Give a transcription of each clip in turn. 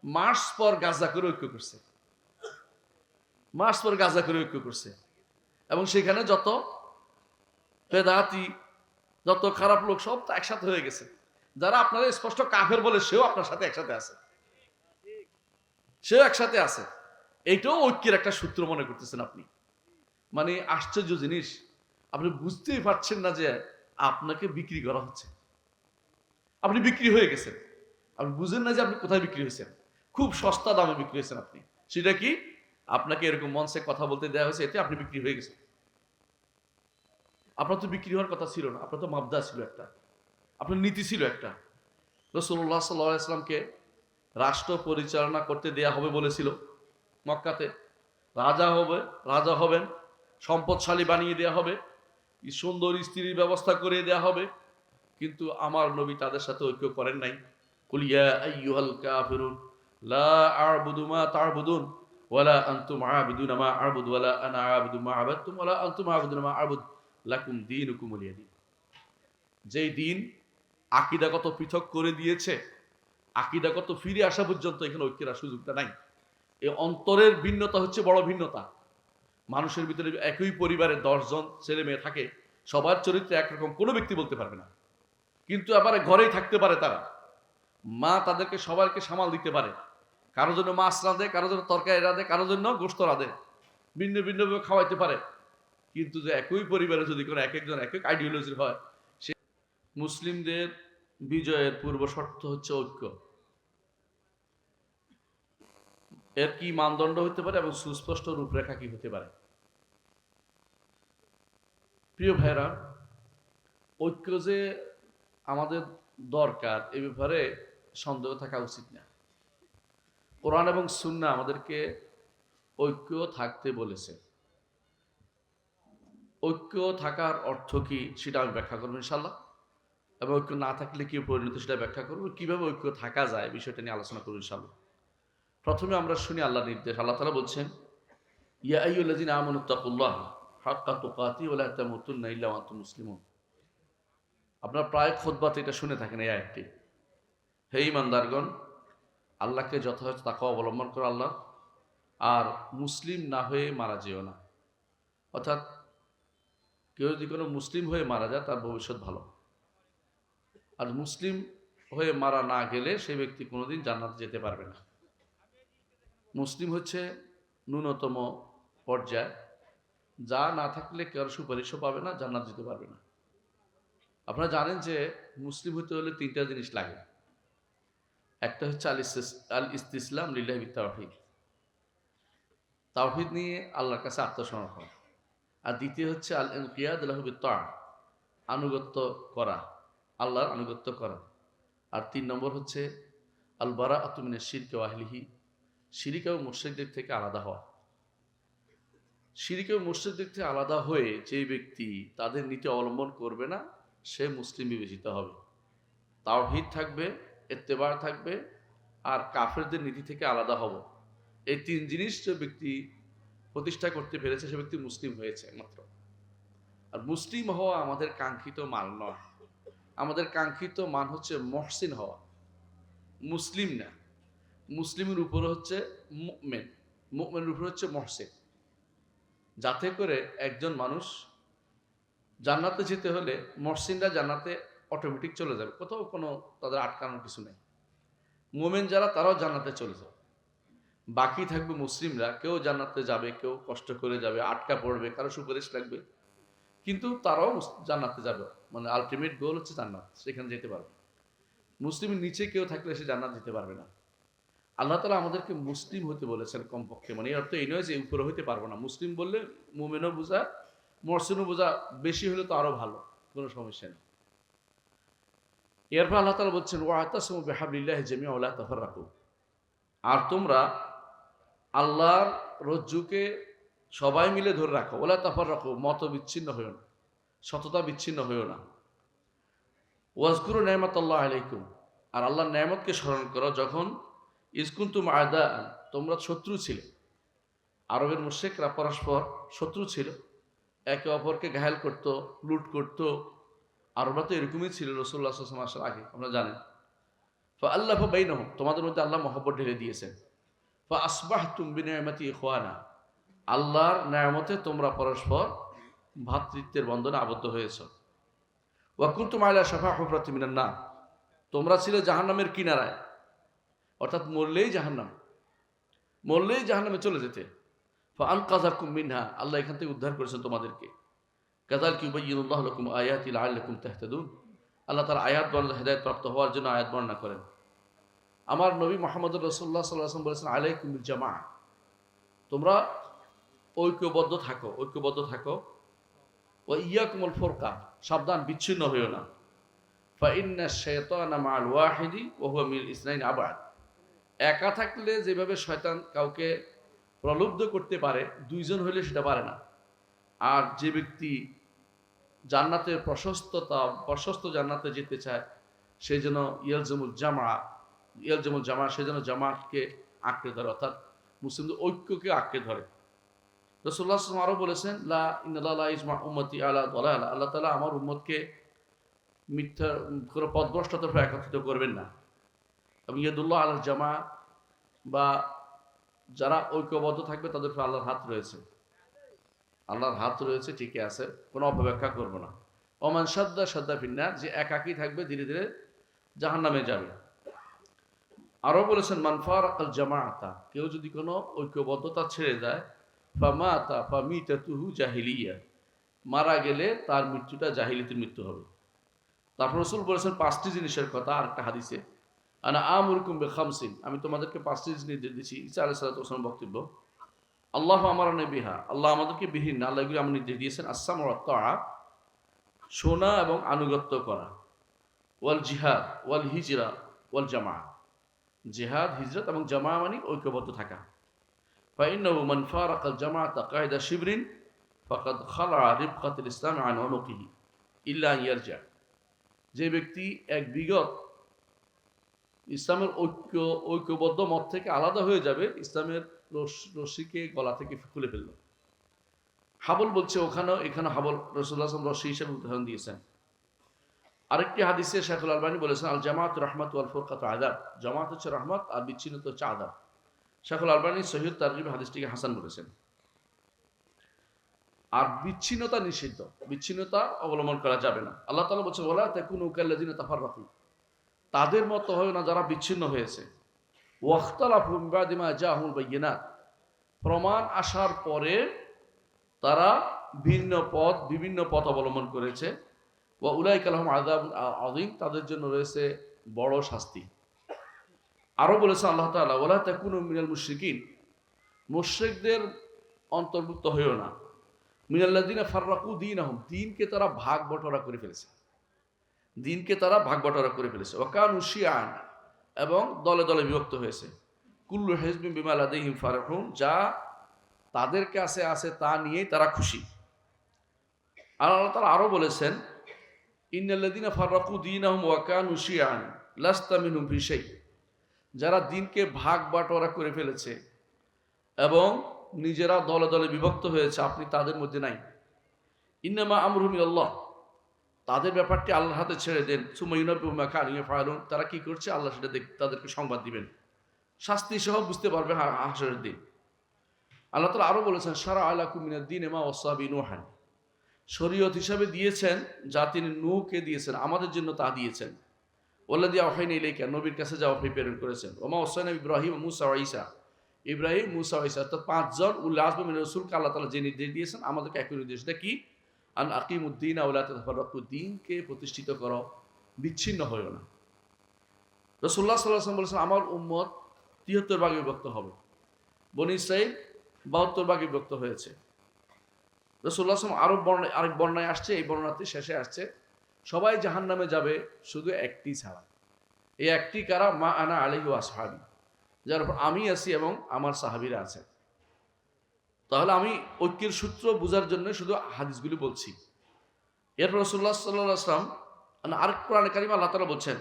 March পর গাজা করে ঐক্য করছে, মার্চ পর গাজা করে ঐক্য করছে। এবং সেখানে যত বেদাতি, যত খারাপ লোক সব তো একসাথে হয়ে গেছে। যারা আপনারা স্পষ্ট কাফের বলে সেও আপনার সাথে একসাথে আছে, সেও একসাথে আছে। এইটাও ঐক্যের একটা সূত্র মনে করতেছেন আপনি। মানে আশ্চর্য জিনিস, আপনি বুঝতেই পারছেন না যে আপনাকে বিক্রি করা হচ্ছে, আপনি বিক্রি হয়ে গেছেন। আপনি বুঝেন না যে আপনি কোথায় বিক্রি হয়েছেন। খুব সস্তা দামে বিক্রি হয়েছেন আপনি। সেটা কি? আপনাকে এরকম মঞ্চে কথা বলতে দেওয়া হয়েছে, এতে আপনি বিক্রি হয়ে গেছেন। আপনার তো বিক্রি হওয়ার কথা ছিল না, আপনার তো মাবদা ছিল একটা, আপনার নীতি ছিল একটা। রাসূলুল্লাহ সাল্লাল্লাহু আলাইহি ওয়াসাল্লামকে রাষ্ট্র পরিচালনা করতে দেয়া হবে বলেছিল মক্কাতে। রাজা হবে, রাজা হবেন, সম্পদশালী বানিয়ে দেয়া হবে, সুন্দর স্ত্রীর ব্যবস্থা করে দেয়া হবে। কিন্তু আমার নবী তাদের সাথে ঐক্য করেন নাই। কুল ইয়া আইয়ুহাল কাফিরুন লা আ'বুদু মা তা'বুদুন ওয়ালা আনতুম আ'বিদুনা মা আ'বুদু ওয়ালা আনা আ'বুদু মা আ'বাদতুম ওয়ালা আনতুম আ'বুদুনা মা আ'বুদ লাকুম দীনুকুম ওয়ালিয়া দীন। যেই দিন আকীদাগত পৃথক করে দিয়েছে, আকীদাগত ফিরে আসা পর্যন্ত এখানে ঐক্যের সুযোগটা নাই। এই অন্তরের ভিন্নতা হচ্ছে বড় ভিন্নতা। মানুষের ভিতরে একই পরিবারে 10 জন ছেলে মেয়ে থাকে, সবার চরিত্র একরকম কোনো ব্যক্তি বলতে পারবে না। কিন্তু আবার ঘরেই থাকতে পারে তারা, মা তাদেরকে সবাইকে সামাল দিতে পারে। কারোর জন্য মাছ রাঁধে, কারোর জন্য তরকারি রাঁধে, কারোর জন্য গোশত রাঁধে, ভিন্ন ভিন্নভাবে খাওয়াইতে পারে। কিন্তু যে একই পরিবারে যদি কোনো এক একজন এক এক আইডিওলজির হয়, সে মুসলিমদের বিজয়ের পূর্ব শর্ত হচ্ছে ঐক্য। এর কি মানদণ্ড হতে পারে এবং সুস্পষ্ট রূপরেখা কি হতে পারে? প্রিয় ভাইরা, ঐক্য যে আমাদের দরকার এ ব্যাপারে সন্দেহ থাকা উচিত না। কোরআন এবং সুন্নাহ আমাদেরকে ঐক্য থাকতে বলেছে। ঐক্য থাকার অর্থ কি সেটা আমি ব্যাখ্যা করবো ইনশাল্লাহ, এবং ঐক্য না থাকলে কি পরিণতি সেটা ব্যাখ্যা করবো, কিভাবে ঐক্য থাকা যায় বিষয়টা নিয়ে আলোচনা করবো ইনশাল্লাহ। প্রথমে আমরা শুনি আল্লাহর নির্দেশ। আল্লাহ তাআলা বলছেন, ইয়া আইয়ুহাল্লাযীনা আমানুত্তাকুল্লাহ হাক্কা তুকাতি ওয়া লা তামুতুন্না ইল্লা ওয়া আনতুম মুসলিমুন। আপনারা প্রায় খুতবাতে এটা শুনে থাকেন এই আয়াতটি। হে ঈমানদারগণ, আল্লাহকে যথাযথ তাকওয়া অবলম্বন করো আল্লাহ, আর মুসলিম না হয়ে মারা যেও না। অর্থাৎ কেউ যদি কোনো মুসলিম হয়ে মারা যায় তার ভবিষ্যৎ ভালো, আর মুসলিম হয়ে মারা না গেলে সেই ব্যক্তি কোনোদিন জান্নাত যেতে পারবে না। মুসলিম হচ্ছে ন্যূনতম পর্যায়, যা না থাকলে কারো সুপারিশও পাবে না, জান্নাত যেতে পারবে না। আপনারা জানেন যে মুসলিম হতে হলে 3টা জিনিস লাগে। একটা হচ্ছে আল ইস্তিসলাম লিল্লাহি বিত-তাওহীদ, তাওহীদ নিয়ে আল্লাহর কাছে আত্মসমর্পণ। আর দ্বিতীয় হচ্ছে আল ইনকিয়াদ লাহু বিত-তাআহ, আনুগত্য করা, আল্লাহর আনুগত্য করা। আর 3 নম্বর হচ্ছে আল বারাআতু মিনাশ শিরকি ওয়া আহলিহি, শিরক এবং মুশরিকদের থেকে আলাদা হওয়া। শিরক এবং মুশরিকদের থেকে আলাদা হয়ে যে ব্যক্তি তাদের নীতি অবলম্বন করবে না, সে মুসলিম বিবেচিত হবে। তাওহীদ থাকবে, ইত্তেবা থাকবে, আর কাফেরদের নীতি থেকে আলাদা হব। এই 3 জিনিস যে ব্যক্তি প্রতিষ্ঠা করতে পেরেছে সে ব্যক্তি মুসলিম হয়েছে মাত্র। আর মুসলিম হওয়া আমাদের কাঙ্ক্ষিত মান নয়। আমাদের কাঙ্ক্ষিত মান হচ্ছে মুহসিন হওয়া, মুসলিম না। মুসলিমের উপরে হচ্ছে মুমিন, মুমিনের উপরে হচ্ছে মুহসিন। যাতে করে একজন মানুষ জান্নাতে যেতে হলে মুহসিনরা জান্নাতে অটোমেটিক চলে যাবে, কোথাও কোনো তাদের আটকানোর কিছু নেই। মুমিন যারা তারাও জান্নাতে চলে যাবে, বাকি থাকবে মুসলিমরা। কেউ জান্নাতে যাবে, কেউ কষ্ট করে যাবে, আটকা পড়বে, কারো সুপারিশ লাগবে, কিন্তু তারাও জান্নাতে যাবে। মানে আলটিমেট গোল হচ্ছে জান্নাত, সেখানে যেতে পারবে। মুসলিমের নিচে কেউ থাকলে সে জান্নাত যেতে পারবে না। আল্লাহ তাআলা আমাদেরকে মুসলিম হতে বলেছেন কমপক্ষে। মানে এর অর্থ এই নয় যে উপরে হইতে পারবো না। মুসলিম বললে মুমিনও বোঝা, মুহসিনও বোঝা, বেশি হলে তো আরো ভালো, কোনো সমস্যা নেই। এরপর আল্লাহ তাআলা বলছেন, ওয়াতাসিমু বিহাবলিল্লাহি জামিআন ওয়া লা তাফাররাকু, আর তোমরা আল্লাহর রজ্জুকে সবাই মিলে ধরে রাখো। ওয়া লা তাফাররাকু, মত বিচ্ছিন্ন হইও না, সততা বিচ্ছিন্ন হইও না। ওয়াজকুরু নি'মাতাল্লাহি আলাইকুম, আর আল্লাহর নিয়ামতকে স্মরণ করো যখন ইজ কুনতুম আ'দাআন, তোমরা শত্রু ছিলে। আরবের মুশরিকরা পরস্পর শত্রু ছিল, একে অপরকে ঘায়েল করত, লুট করত। আরবরা তো এরকমই ছিল রাসূলুল্লাহ সাল্লাল্লাহু আলাইহি ওয়াসাল্লাম আসার আগে, আমরা জানেন। ফাআল্লাফা বাইনাহুম, তোমাদের মধ্যে আল্লাহ মহব্বত ঢেলে দিয়েছেন। ফাআসবাহতুম বিনিআমাতি ইখওয়ানা, আল্লাহর নেয়ামতে তোমরা পরস্পর ভ্রাতৃত্বের বন্ধনে আবদ্ধ হয়েছ। ওয়া কুনতুম আলা শাফা হুফরাতিম মিনান নার, তোমরা ছিলে জাহান্নামের কিনারায়, অর্থাৎ মরলেই জাহান্নাম, মরলেই জাহান্নামে চলে যেতে। ফাআনকাযাকুম মিনহা, আল্লাহ এখান থেকে উদ্ধার করেছেন তোমাদেরকে। কাযালিকা ইউবাইয়িনুল্লাহু লাকুম আয়াতি লাআল্লাকুম তাহতাদুন, আল্লাহ তাআলা আয়াত বর্ণনা হেদায়েত প্রাপ্ত হওয়ার জন্য আয়াত বর্ণনা করেন। আমার নবী মুহাম্মদুর রাসূলুল্লাহ সাল্লাল্লাহু আলাইহি ওয়াসাল্লাম বলেছেন, আলাইকুম বিল জামাআহ, তোমরা ঐক্যবদ্ধ থাকো, ঐক্যবদ্ধ থাকো। ওয়া ইয়াকুমুল ফুরকা, সাবধান বিচ্ছিন্ন হইও না। ফাইন্না শাইতানা মাআল ওয়াহিদি ওয়া হুয়া মিনাল ইসনাইন আবাদ, একা থাকলে যেভাবে শয়তান কাউকে প্রলুব্ধ করতে পারে, দুইজন হইলে সেটা পারে না। আর যে ব্যক্তি জান্নাতের প্রশস্ত জান্নাতে যেতে চায়, সে যেন ইয়ালজামুল জামা, সে যেন জামাতকে আঁকড়ে ধরে, অর্থাৎ মুসলিমদের ঐক্যকে আঁকড়ে ধরে। রাসূলুল্লাহ সাল্লাল্লাহু আলাইহি ওয়াসাল্লাম আরো বলেছেন, লা ইন্নাল্লাহ লা ইজমা উম্মতি আলা দালালা, আল্লাহ তাআলা আমার উম্মতকে মিথ্যা কোনো পথভ্রষ্টতার উপর একত্রিত করবেন না। এবং ইয়াদুল্লাহ আলাল জামা, বা যারা ঐক্যবদ্ধ থাকবে তাদের উপর আল্লাহর হাত রয়েছে, আল্লাহর হাত রয়েছে, ঠিকই আছে, কোনো অপব্যাখ্যা করব না। ওমান সাদ্দা ফিন্নার, যে একাকী থাকবে ধীরে ধীরে জাহান্নামে যাবে। আরো বলেছেন, মান ফারাকাল জামাআতা, কেউ যদি কোনো ঐক্যবদ্ধতা ছেড়ে যায়, ফামাতা ফামিতাতুহু জাহিলিয়া, মারা গেলে তার মৃত্যুটা জাহিলিয়াতের মৃত্যু হবে। তারপর রাসূল বলেছেন 5টি জিনিসের কথা আরেকটা হাদিসে, আনা আমুরকুম বিখামসিন, আমি তোমাদেরকে 5টি জিনিস নির্দেশ দিচ্ছি। ঈসা আলাইহিস সালাতু ওয়াস সালাম বক্তব্য, আল্লাহ আমারানা বিহা, আল্লাহ আমাদেরকে বিহীন, আল্লাহ এগুলো আমার নির্দেশ দিয়েছেন। আসসাম ওয়া তাআ, শোনা এবং আনুগত্য করা। ওয়াল জিহাদ ওয়াল হিজরা ওয়াল জামাআ, জিহাদ, হিজরত এবং জামা মানে ঐক্যবদ্ধ থাকা। ফাইন্নাহু মান ফারাকাল জামাআতা কায়দা শিবরিন ফাকাদ খালা'a রিবকাতুল ইসলাম আন উনুকিহি ইল্লা আন ইয়ারজা, যে ব্যক্তি এক বিগত ইসলামের ঐক্যবদ্ধ মত থেকে আলাদা হয়ে যাবে, ইসলামের রশিকে গলা থেকে খুলে ফেলল। হাবল বলছে ওখানেও, এখানে হাবল রাসূলুল্লাহ সাল্লাল্লাহু আলাইহি ওয়াসাল্লাম রশি হিসেবে উদাহরণ দিয়েছেন। আরেকটি হাদিসে শাইখুল আলবানী বলেছেন, আল জামাত রাহমাত ওয়াল ফুরকাতু আযাব, জামাত হচ্ছে রহমত আর বিচ্ছিন্নতা হচ্ছে আযাব। শাইখুল আলবানী সহিহ তারগিব হাদিসটিকে হাসান বলেছেন। আর বিচ্ছিন্নতা নিষিদ্ধ, বিচ্ছিন্নতা অবলম্বন করা যাবে না। আল্লাহ তাআলা বলেছেন, ওয়ালা তাকুনু কাল্লাযিনা তাফাররাকু, তাদের মতো হয় না যারা বিচ্ছিন্ন হয়েছে। ওয়াখতালাফু মিন বাদি মা জাআহুল বায়িনাত, প্রমাণ আসার পরে তারা বিভিন্ন পথ অবলম্বন করেছে। ওয়া উলাইকা লাহুম আযাবুন আযীম, তাদের জন্য রয়েছে বড় শাস্তি। আরো বলেছে আল্লাহ তাআলা, ওয়ালা তাকুনু মিনাল মুশরিকিন, মুশরিকদের অন্তর্ভুক্ত হইও না। মিনাল্লাযিনা ফাররাকু দীনাহুম, দ্বীনকে তারা ভাগ বটোয়ারা করে ফেলেছে, দ্বীনকে তারা ভাগ বটোয়ারা করে ফেলেছে। ওয়া কানু শিয়া'আন, এবং দলে দলে বিভক্ত হয়েছে। কুল্লু হিজবিন বিমা লাদাইহিম ফারিহুন, যা তাদের কাছে আছে তা নিয়েই তারা খুশি। আর আল্লাহ তাআলা আরো বলেছেন, ইন্নাল্লাযিনা ফাররাকু দীনাহুম ওয়া কানু শিয়া'আন লাস্তা মিনহুম ফি শাই, যারা দ্বীনকে ভাগ বাটোয়ারা করে ফেলেছে এবং নিজেরা দলে দলে বিভক্ত হয়েছে, আপনি তাদের মধ্যে নাই। ইন্নামা আমরুহুম ইলাল্লাহ, তাদের ব্যাপারটি আল্লাহর হাতে ছেড়ে দেন। সুম্মা ইউনাব্বিউহুম বিমা কানু ইয়াফআলুন, তারা কি করছে আল্লাহ সেটা তাদেরকে সংবাদ দিবেন, শাস্তি সহ বুঝতে পারবে হাসরের দিন। আল্লাহ তাআলা আরো বলেছেন, শারা'a লাকুম মিনাদ দীনি মা ওয়াসা বিহি নূহান, শরীয়ত হিসাবে দিয়েছেন যা তিনি নূহকে দিয়েছেন, আমাদের জন্য তা দিয়েছেন। ওয়াল্লাযী আওহাইনা ইলাইকা, নবীর কাছে যা ওহী প্রেরণ করেছেন। ওয়া মা ওয়াসাইনা ইব্রাহিম মুসা ওয়া ঈসা, ইব্রাহিম, মুসা ও ঈসা, তো 5 জন উল আযমি মিনার রাসূলকে আল্লাহ তাআলা যে নির্দেশ দিয়েছেন, আমাদেরকে একই নির্দেশ, এটা কি? আন আকিমুদ্দিন ওয়া লা তাতাফাররাকু, দ্বীনকে প্রতিষ্ঠিত করো, বিচ্ছিন্ন হয়ো না। রাসূলুল্লাহ সাল্লাল্লাহু আলাইহি ওয়াসাল্লাম বলেছেন, আমার উম্মত 73 ভাগে বিভক্ত হবে। বনী ইসরাঈল 72 ভাগে বিভক্ত হয়েছে। রাসূলুল্লাহ সাল্লাল্লাহু আলাইহি ওয়াসাল্লাম আরেক বর্ণনায় আসছে, এই বর্ণনাতে শেষে আসছে, সবাই জাহান্নামে যাবে শুধু একটি ছাড়া। এই একটি কারা? মা আনা আলাইহি ওয়া আসহাবি, যার উপর আমি আছি এবং আমার সাহাবীরা আছে। তাহলে আমি ঐক্যের সূত্র বোঝার জন্য শুধু হাদিসগুলি বলছি। এরপর রাসূলুল্লাহ সাল্লাল্লাহু আলাইহি ওয়াসাল্লাম আরেক কোরআনে কারিমে আল্লাহ তাআলা বলছেন,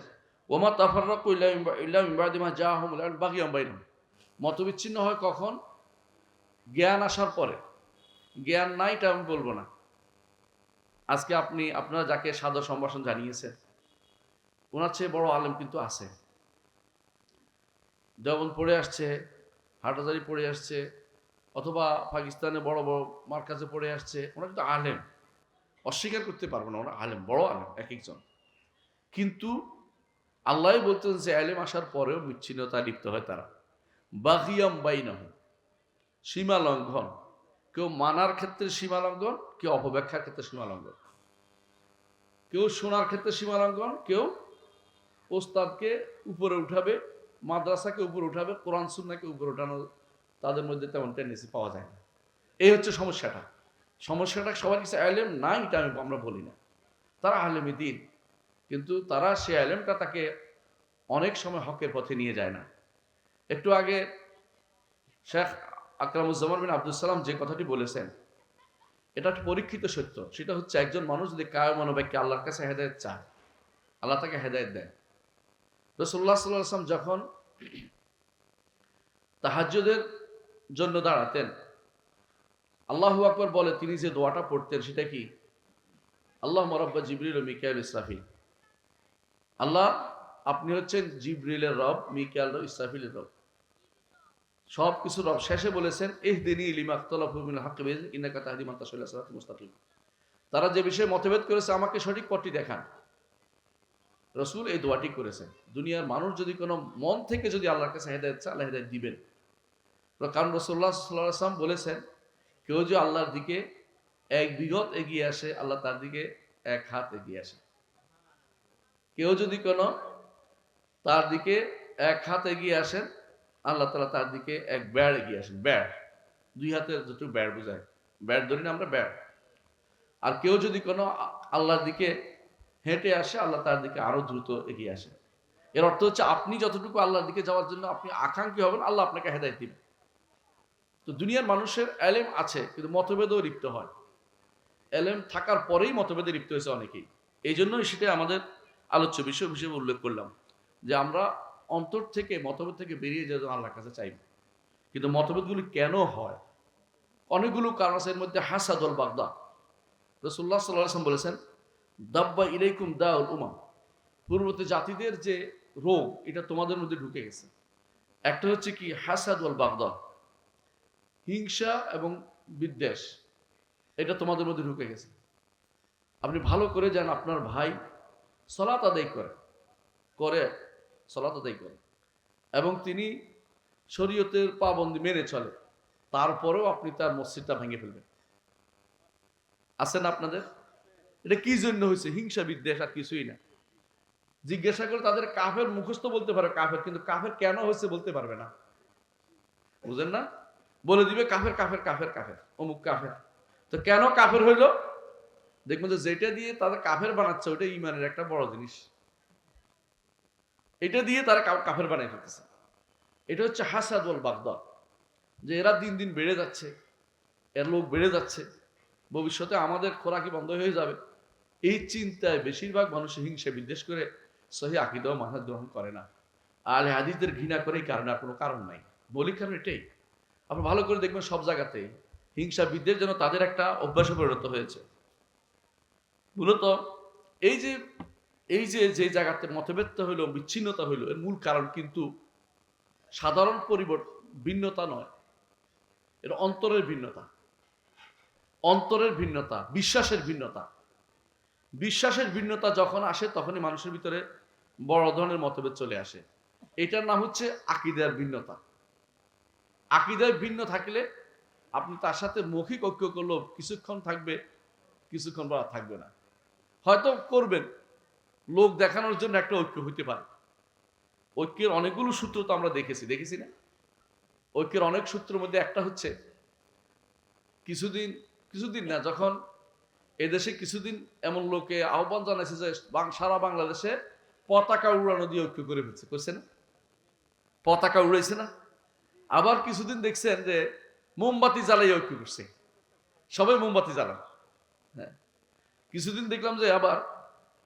ওমা তাফাররাকু ইল্লা মিন বাদি মা জাআহুমুল ইলম বাগিয়াম বাইনহুম, মতবিচ্ছিন্ন হয় কখন? জ্ঞান আসার পরে। জ্ঞান নাই এটা আমি বলবো না। আজকে আপনারা যাকে সাদা সম্ভাষণ জানিয়েছেন, ওনার চেয়ে বড় আলেম কিন্তু আছে, দেওবন্দ পড়ে আসছে, হাটহাজারী পড়ে আসছে, অথবা পাকিস্তানে বড় বড় মার্কাজে পড়ে আসছে, ওরা কিন্তু আলেম, অস্বীকার করতে পারবো না, ওরা আলেম, বড় আলেম এক একজন। কিন্তু আল্লাহ বলতেন যে আলেম আসার পরেও বিচ্ছিন্নতা লিপ্ত হয় তারা। বাগিয়াম বাইনাহ, সীমা লঙ্ঘন, কেউ মানার ক্ষেত্রে সীমা লঙ্ঘন, কেউ অপব্যাখ্যার ক্ষেত্রে সীমা লঙ্ঘন, কেউ শোনার ক্ষেত্রে সীমা লঙ্ঘন, কেউ ওস্তাদকে উপরে উঠাবে, মাদ্রাসাকে উপরে উঠাবে, কোরআন সুন্নাহকে উপরে উঠানো তাদের মধ্যে তেমন টেন্ডেন্সি পাওয়া যায় না। এই হচ্ছে সমস্যাটা। সমস্যাটা সবার কিছু আলেম নাই এটা আমরা বলি না, তারা আলেমই দিন, কিন্তু তারা সে আলেমটা তাকে অনেক সময় হকের পথে নিয়ে যায় না। একটু আগে শেখ আকরামুজ্জামান বিন আব্দুল সালাম যে কথাটি বলেছেন, এটা একটা পরীক্ষিত সত্য। সেটা হচ্ছে একজন মানুষ যদি কায় মনোবাক্যে আল্লাহর কাছে হেদায়েত চায়, আল্লাহ তাকে হেদায়েত দেয়। রাসূলুল্লাহ সাল্লাল্লাহু আলাইহি ওয়াসাল্লাম যখন তাহাজ্জুদের জন্য দাঁড়াতেন, আল্লাহু আকবার বলে তিনি যে দোয়াটা পড়তেন সেটা কি? আল্লাহুম্মা রাব্বা জিবরিল ওয়া মিকাইল ইসরাফিল। আল্লাহ, আপনি হচ্ছেন জিবরিলের রব, মিকাইল ও ইসরাফিলের রব, সব কিছু রব। শেষে বলেছেন ইহদিনী লিমা ইখতালাফু মিনাল হাক্কি বিইযনিকা ইন্নাকা তাহদি মান তাশাউ ইলা সিরাতিন মুস্তাকিম। তারা যে বিষয়ে মতভেদ করেছে আমাকে সঠিক পথটি দেখান। রাসূল এই দোয়াটি করেছেন। দুনিয়ার মানুষ যদি কোনো মন থেকে যদি আল্লাহর কাছে হেদায়েত চায়, আল্লাহ হেদায়েত দিবেন। কারণ রাসূলুল্লাহ সাল্লাল্লাহু আলাইহি ওয়াসাল্লাম বলেছেন, কেউ যে আল্লাহর দিকে এক বিঘত এগিয়ে আসে, আল্লাহ তার দিকে এক হাত এগিয়ে আসে। কেউ যদি কোনো তার দিকে এক হাত এগিয়ে আসেন, আল্লাহ তাআলা তার দিকে এক বেড় এগিয়ে আসেন। বেড়, দুই হাতের দুটো বেড় বোঝায়, বেড় ধরি না আমরা, বেড়। আর কেউ যদি কোনো আল্লাহর দিকে হেঁটে আসে, আল্লাহ তার দিকে আরো দ্রুত এগিয়ে আসে। এর অর্থ হচ্ছে আপনি যতটুকু আল্লাহর দিকে যাওয়ার জন্য আপনি আকাঙ্ক্ষী হবেন, আল্লাহ আপনাকে হেদায়েত দিবেন। তো দুনিয়ার মানুষের এলেম আছে কিন্তু মতভেদও লিপ্ত হয়। এলেম থাকার পরেই মতভেদে লিপ্ত হয়েছে অনেকেই। এই জন্যই সেটা আমাদের আলোচ্য বিষয় হিসেবে উল্লেখ করলাম যে আমরা অন্তর থেকে মতভেদ থেকে বেরিয়ে যাওয়ার জন্য আল্লাহর কাছে চাইব। কিন্তু মতভেদগুলি কেন হয়? অনেকগুলো কারণ আছে। এর মধ্যে হাসাদুল বাগদা। রাসূলুল্লাহ সাল্লাল্লাহু আলাইহি ওয়াসাল্লাম বলেছেন, দাব্বা ইলাইকুম দাউল উমাম, পূর্ববর্তী জাতিদের যে রোগ এটা তোমাদের মধ্যে ঢুকে গেছে। একটা হচ্ছে কি হাসাদুল বাগদা, হিংসা এবং বিদ্বেষ, এটা তোমাদের মধ্যে ঢুকে গেছে। আপনি ভালো করে যান, আপনার ভাই সালাত আদায় করে সালাত আদায় করে এবং তিনি শরীয়তের পাবন্দি মেনে চলে, তারপরেও আপনি তার মসজিদটা ভেঙে ফেলবেন। আছে না আপনাদের? এটা কি জন্য হয়েছে? হিংসা বিদ্বেষ, আর কিছুই না। জিজ্ঞাসা করে তাদের কাফের মুখস্থ বলতে পারে কাফের, কিন্তু কাফের কেন হয়েছে বলতে পারবে না। বুঝেন না? বলে দিবে কাফের কাফের কাফের কাফের, অমুক কাফের। তো কেন কাফের হইলো? দেখবেন যে যেটা দিয়ে তাদের কাফের বানাচ্ছে ওটা ইমানের একটা বড় জিনিস, এটা দিয়ে তারা কাফের বানাই ফেলতেছে। এটা হচ্ছে হাসাদ ওয়াল বাগদা, যে এরা দিন দিন বেড়ে যাচ্ছে, এর লোক বেড়ে যাচ্ছে, ভবিষ্যতে আমাদের খোরাকি বন্ধ হয়ে যাবে। এই চিন্তায় বেশিরভাগ মানুষ হিংসা বিদ্বেষ করে সহিহ আকীদা ও মানহাজ গ্রহণ করে না। আহলে হাদিসদের ঘৃণা করে, এই কারণে আর কোনো কারণ নাই। মৌলিক কারণ এটাই। আপনি ভালো করে দেখবেন সব জায়গাতেই হিংসা বিদ্বেষ যেন তাদের একটা অভ্যাসে পরিণত হয়েছে। মূলত এই যে যে জায়গাতে মতভেদটা হইলো, বিচ্ছিন্নতা হইলো, এর মূল কারণ কিন্তু সাধারণ ভিন্নতা নয়, এর অন্তরের ভিন্নতা। অন্তরের ভিন্নতা, বিশ্বাসের ভিন্নতা। বিশ্বাসের ভিন্নতা যখন আসে তখনই মানুষের ভিতরে বড় ধরনের মতভেদ চলে আসে। এটার নাম হচ্ছে আকীদার ভিন্নতা। আকীদায় ভিন্ন থাকলে আপনি তার সাথে মৌখিক ঐক্য করলেও কিছুক্ষণ থাকবে, কিছুক্ষণ পর থাকবে না। হয়তো করবেন, লোক দেখানোর জন্য একটা ঐক্য হইতে পারে। ঐক্যের অনেকগুলো সূত্র তো আমরা দেখেছি না? ঐক্যের অনেক সূত্রের মধ্যে একটা হচ্ছে কিছুদিন না, যখন এদেশে কিছুদিন এমন লোকে আহ্বান জানাইছে যে সারা বাংলাদেশে পতাকা উড়ানো দিয়ে ঐক্য করে ফেলছে, করছে না? পতাকা উড়াইছে না? আবার কিছুদিন দেখছেন যে মোমবাতি জ্বালাই ঐক্য করছে, সবাই মোমবাতি জ্বালান। হ্যাঁ, কিছুদিন দেখলাম যে আবার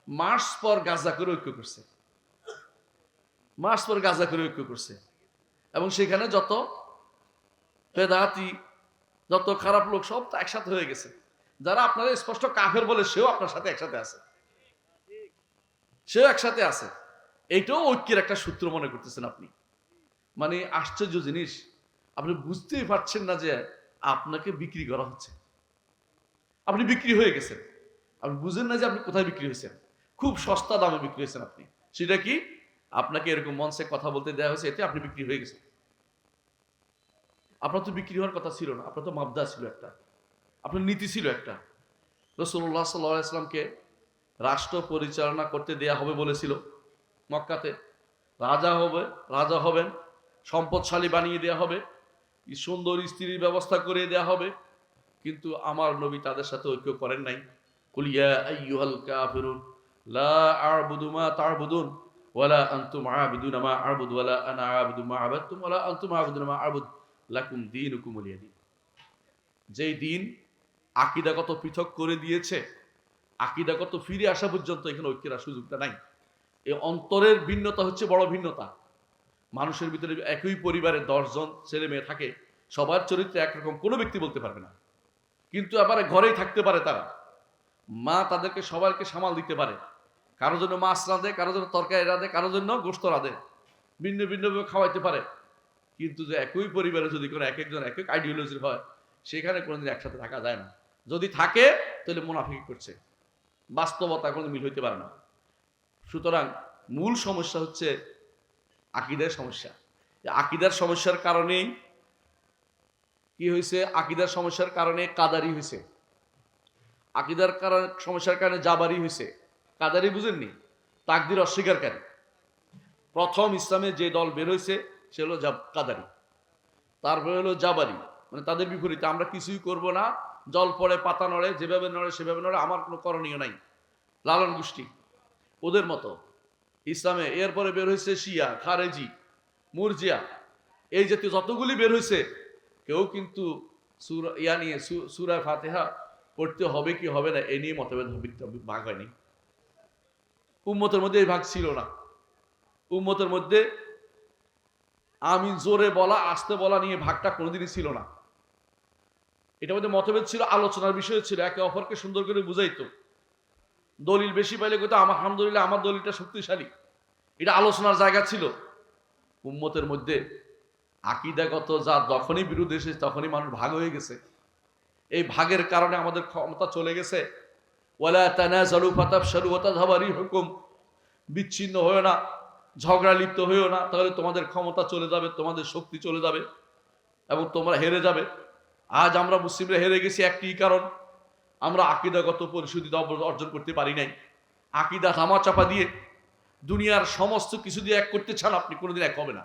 মার্চ পর গাঁজা করে ঐক্য করছে, মার্চ পর গাঁজা করে ঐক্য করছে। এবং সেখানে যত বেদাতি, যত খারাপ লোক সব একসাথে হয়ে গেছে। যারা আপনারা স্পষ্ট কাফের বলে সেও আপনার সাথে একসাথে আছে, সেও একসাথে আছে। এইটাও ঐক্যের একটা সূত্র মনে করতেছেন আপনি। মানে আশ্চর্য জিনিস, আপনি বুঝতেই পারছেন না যে আপনাকে বিক্রি করা হচ্ছে। আপনি বিক্রি হয়ে গেছেন, আপনি বুঝেন না যে আপনি কোথায় বিক্রি হয়েছেন। খুব সস্তা দামে বিক্রি হয়েছেন আপনি। সেটা কি? আপনাকে এরকম মঞ্চে কথা বলতে দেওয়া হয়েছে, এতে আপনি বিক্রি হয়ে গেছেন। আপনার তো বিক্রি হওয়ার কথা ছিল না, আপনার তো মাবদা ছিল একটা, আপনার নীতি ছিল একটা। রাসূলুল্লাহ সাল্লাল্লাহু আলাইহি ওয়াসাল্লামকে রাষ্ট্র পরিচালনা করতে দেয়া হবে বলেছিল মক্কাতে। রাজা হবেন, সম্পদশালী বানিয়ে দেয়া হবে, সুন্দর স্ত্রীর ব্যবস্থা করে দেয়া হবে। কিন্তু আমার নবী তাদের সাথে ঐক্য করেন নাই। কুল ইয়া আইয়ুহাল কাফিরুন লা আ'বুদু মা তা'বুদুন ওয়ালা আনতুম আ'বিদুনা মা আ'বুদু ওয়ালা আনা আ'বুদু মা আ'বাদতুম ওয়ালা আনতুম আ'বুদুনা মা আ'বুদ লাকুম দীনুকুম ওয়ালিয়া দীন। যেই দিন আকীদাগত পৃথক করে দিয়েছে, আকীদাগত ফিরে আসা পর্যন্ত এখানে ঐক্যের সুযোগটা নাই। এই অন্তরের ভিন্নতা হচ্ছে বড় ভিন্নতা। মানুষের ভিতরে একই পরিবারে 10 জন ছেলে মেয়ে থাকে, সবার চরিত্র একরকম কোনো ব্যক্তি বলতে পারবে না, কিন্তু আবার ঘরেই থাকতে পারে তারা। মা তাদেরকে সবাইকে সামাল দিতে পারে, কারো জন্য মাছ রাঁধে, কারো জন্য তরকারি রাঁধে, কারো জন্য গোশত রাঁধে, ভিন্ন ভিন্নভাবে খাওয়াইতে পারে। কিন্তু যে একই পরিবারে যদি কোনো এক একজন এক এক আইডিওলজির হয়, সেখানে কোনোদিন একসাথে থাকা যায় না। যদি থাকে তাহলে মুনাফিকি করছে, বাস্তবতা কোনো মিল হইতে পারে না। সুতরাং মূল সমস্যা হচ্ছে আকীদার সমস্যা। আকীদার সমস্যার কারণেই কি হয়েছে? আকীদার সমস্যার কারণে কাদারি হয়েছে, আকীদার কারণে সমস্যার কারণে জাবারি হয়েছে। কাদারি বুঝেননি? তাকদির অস্বীকারী। প্রথম ইসলামে যে দল বের হয়েছে সে হলো কাদারি, তারপরে হলো জাবারি, মানে তাদের বিপরীতে। আমরা কিছুই করব না, জল পড়ে পাতা নড়ে, যেভাবে নড়ে সেভাবে নড়ে, আমার কোনো করণীয় নাই। লালন গোষ্ঠী ওদের মতো ইসলামে। এরপরে বের হয়েছে শিয়া, খারেজি, মুরজিয়া, এই জাতীয় যতগুলি বের হয়েছে, কেউ কিন্তু সূরা ফাতিহা পড়তে হবে কি হবে না এ নিয়ে মতভেদ ভাগ হয়নি। উম্মতের মধ্যে এই ভাগ ছিল না। উম্মতের মধ্যে আমিন জোরে বলা আস্তে বলা নিয়ে ভাগটা কোনোদিনই ছিল না। এটার মধ্যে মতভেদ ছিল, আলোচনার বিষয় ছিল, একে অপরকে সুন্দর করে বুঝাইতো। দলিল বেশি পাইলে কইতো আলহামদুলিল্লাহ আমার দলিলটা শক্তিশালী, এটা আলোচনার জায়গা ছিল। উম্মতের মধ্যে আকীদাগত যা যখনই বিরোধ এসেছে তখনই মানুষ ভাগ হয়ে গেছে। এই ভাগের কারণে আমাদের ক্ষমতা চলে গেছে। ওয়ালা তানাজালু ফাতাফশালু ওয়া তাযহাবা রিহুকুম, বিচ্ছিন্ন হয়ো না, ঝগড়া লিপ্ত হইও না, তাহলে তোমাদের ক্ষমতা চলে যাবে, তোমাদের শক্তি চলে যাবে এবং তোমরা হেরে যাবে। আজ আমরা মুসলিমরা হেরে গেছি একটি কারণ, আমরা আকীদাগত পরিশুদ্ধি অর্জন করতে পারি নাই। আকীদা ধামা চাপা দিয়ে দুনিয়ার সমস্ত কিছু দিয়ে এক করতে চান, আপনি কোনোদিন এক হবে না।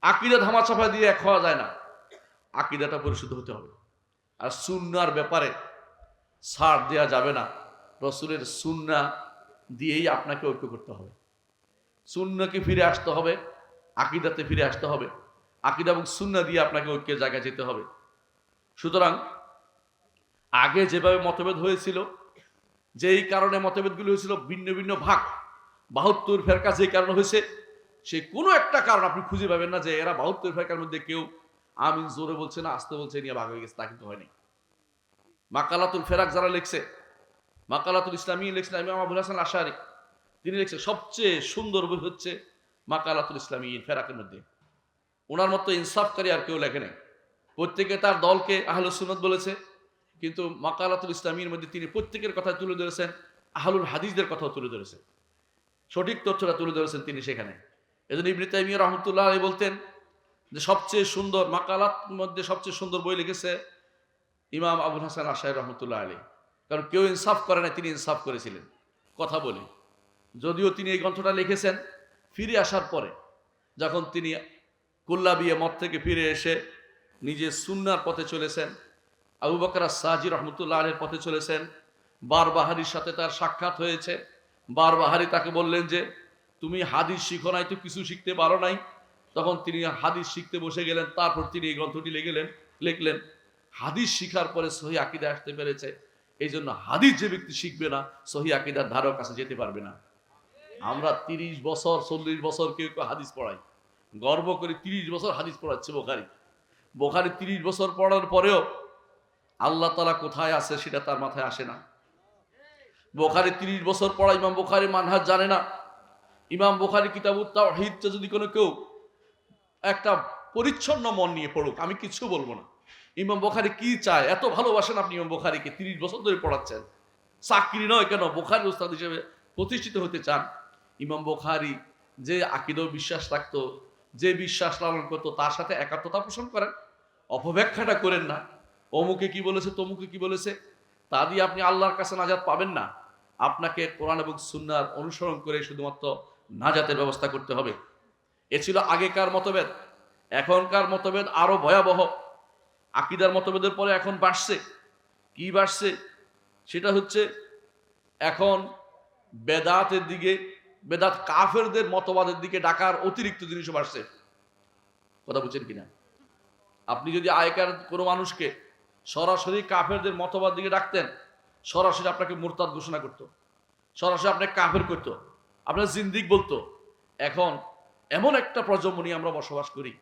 আকীদা ধামা চাপা দিয়ে এক হওয়া যায় না, আকীদাটা পরিশুদ্ধ হতে হবে। আর সুন্নাহর ব্যাপারে ছাড় দেওয়া যাবে না। রাসূলের সুন্নাহ দিয়েই আপনাকে ঐক্য করতে হবে, সুন্নাহকে ফিরে আসতে হবে, আকীদাতে ফিরে আসতে হবে, আকীদা এবং সুন্নাহ দিয়ে আপনাকে ঐক্যের জায়গায় যেতে হবে। সুতরাং আগে যেভাবে মতভেদ হয়েছিল, যেই কারণে মতভেদগুলো হয়েছিল ভিন্ন ভিন্ন ভাগ, 72 ফেরকা যেই কারণে হয়েছে, সেই কোনো একটা কারণ আপনি খুঁজে পাবেন না যে এরা 72 ফেরকার মধ্যে কেউ আমিন জোরে বলছে না আস্তে বলছে নিয়ে ভাগ হয়ে গেছে, তা কিন্তু হয়নি। মাকালাতুল ফেরাক যারা লিখছে, মাকালাতুল ইসলামী লিখছেন ইমাম আবুল হাসান আশআরী, তিনি লিখছেন সবচেয়ে সুন্দর বই হচ্ছে মাকালাতুল ইসলামী ফেরাকের মধ্যে। ওনার মতো ইনসাফকারী আর কেউ লেখে নাই। প্রত্যেকে তার দলকে আহলুস সুন্নাত বলেছে, কিন্তু মাকালাতুল ইসলামীর মধ্যে তিনি প্রত্যেকের কথা তুলে ধরেছেন, আহলুল হাদিসদের কথাও তুলে ধরেছেন, সঠিক তথ্যটা তুলে ধরেছেন তিনি সেখানে। এজন্য ইবনে তাইমিয়া রাহমাতুল্লাহ আলাইহি বলতেন যে সবচেয়ে সুন্দর মাকালাত মধ্যে সবচেয়ে সুন্দর বই লিখেছে ইমাম আবুল হাসান আশআরী রাহমাতুল্লাহ আলাইহি। কারণ কেউ ইনসাফ করে না, তিনি ইনসাফ করেছিলেন কথা বলে। যদিও তিনি এই গ্রন্থটা লিখেছেন ফিরে আসার পরে, যখন তিনি কুল্লাবিয়া মত থেকে ফিরে এসে নিজে সুন্নাহর পথে চলেছেন, আবু বকর আস-সাজি রাহমাতুল্লাহ আলাইহির পথে চলেছেন। বারবাহারির সাথে তার সাক্ষাৎ হয়েছে। বারবাহারি তাকে বললেন যে তুমি হাদিস শিখো নাই, তো কিছু শিখতে পারো নাই। তখন তিনি হাদিস শিখতে বসে গেলেন। তারপর তিনি এই গ্রন্থটি লিখলেন। হাদিস শিখার পরে সহি আকীদা আসতে পেরেছে। এই জন্য হাদিস যে ব্যক্তি শিখবে না, সহি আকীদার ধারক কাছে যেতে পারবে না। আমরা 30 বছর 40 বছর কেউ কেউ হাদিস পড়াই, গর্ব করে 30 বছর হাদিস পড়াচ্ছে বোখারি 30 বছর পড়ার পরেও আল্লাহ তাআলা কোথায় আছে সেটা তার মাথায় আসে না। বোখারি 30 বছর পড়া ইমাম বুখারী মানহাজ জানে না। ইমাম বুখারী কিতাবুত তাওহীদ যদি কোনো কেউ একটা পরিচ্ছন্ন মন নিয়ে পড়ুক, আমি কিছু বলবো না। ইমাম বুখারী কি চায়, এত ভালোবাসেন আপনি ইমাম বুখারীকে, 30 বছর ধরে পড়াচ্ছেন, চাকরি নয় কেন বুখারী উস্তাদ হিসেবে প্রতিষ্ঠিত হতে চান। ইমাম বুখারী যে আকীদা বিশ্বাস রাখতো, যে বিশ্বাস লালন করতো, তার সাথে একাত্মতা পোষণ করেন, অপব্যাখ্যাটা করেন না। অমুকে কি বলেছে, তমুকে কি বলেছে, তা দিয়ে আপনি আল্লাহর কাছে নাজাত পাবেন না। আপনাকে কোরআন এবং সুন্নাহর অনুসরণ করে শুধুমাত্র নাজাতের ব্যবস্থা করতে হবে। এ ছিল আগেকার মতভেদ। এখনকার মতভেদ আরো ভয়াবহ। আকীদার মতভেদের পরে এখন বাড়ছে, কি বাড়ছে সেটা হচ্ছে এখন বেদাতের দিকে, বেদাত কাফেরদের মতবাদের দিকে ডাকার অতিরিক্ত জিনিসও বাড়ছে। কথা বুঝছেন কিনা? আপনি যদি আগেকার কোনো মানুষকে সরাসরি কাফেরদের মতবাদ দিকে ডাকতেন, সরাসরি আপনাকে মুরতাদ ঘোষণা করত, সরাসরি আপনাকে কাফের করত, আপনার জিন্দিক বলতো। এখন এমন একটা প্রজন্ম নিয়ে আমরা বসবাস করি,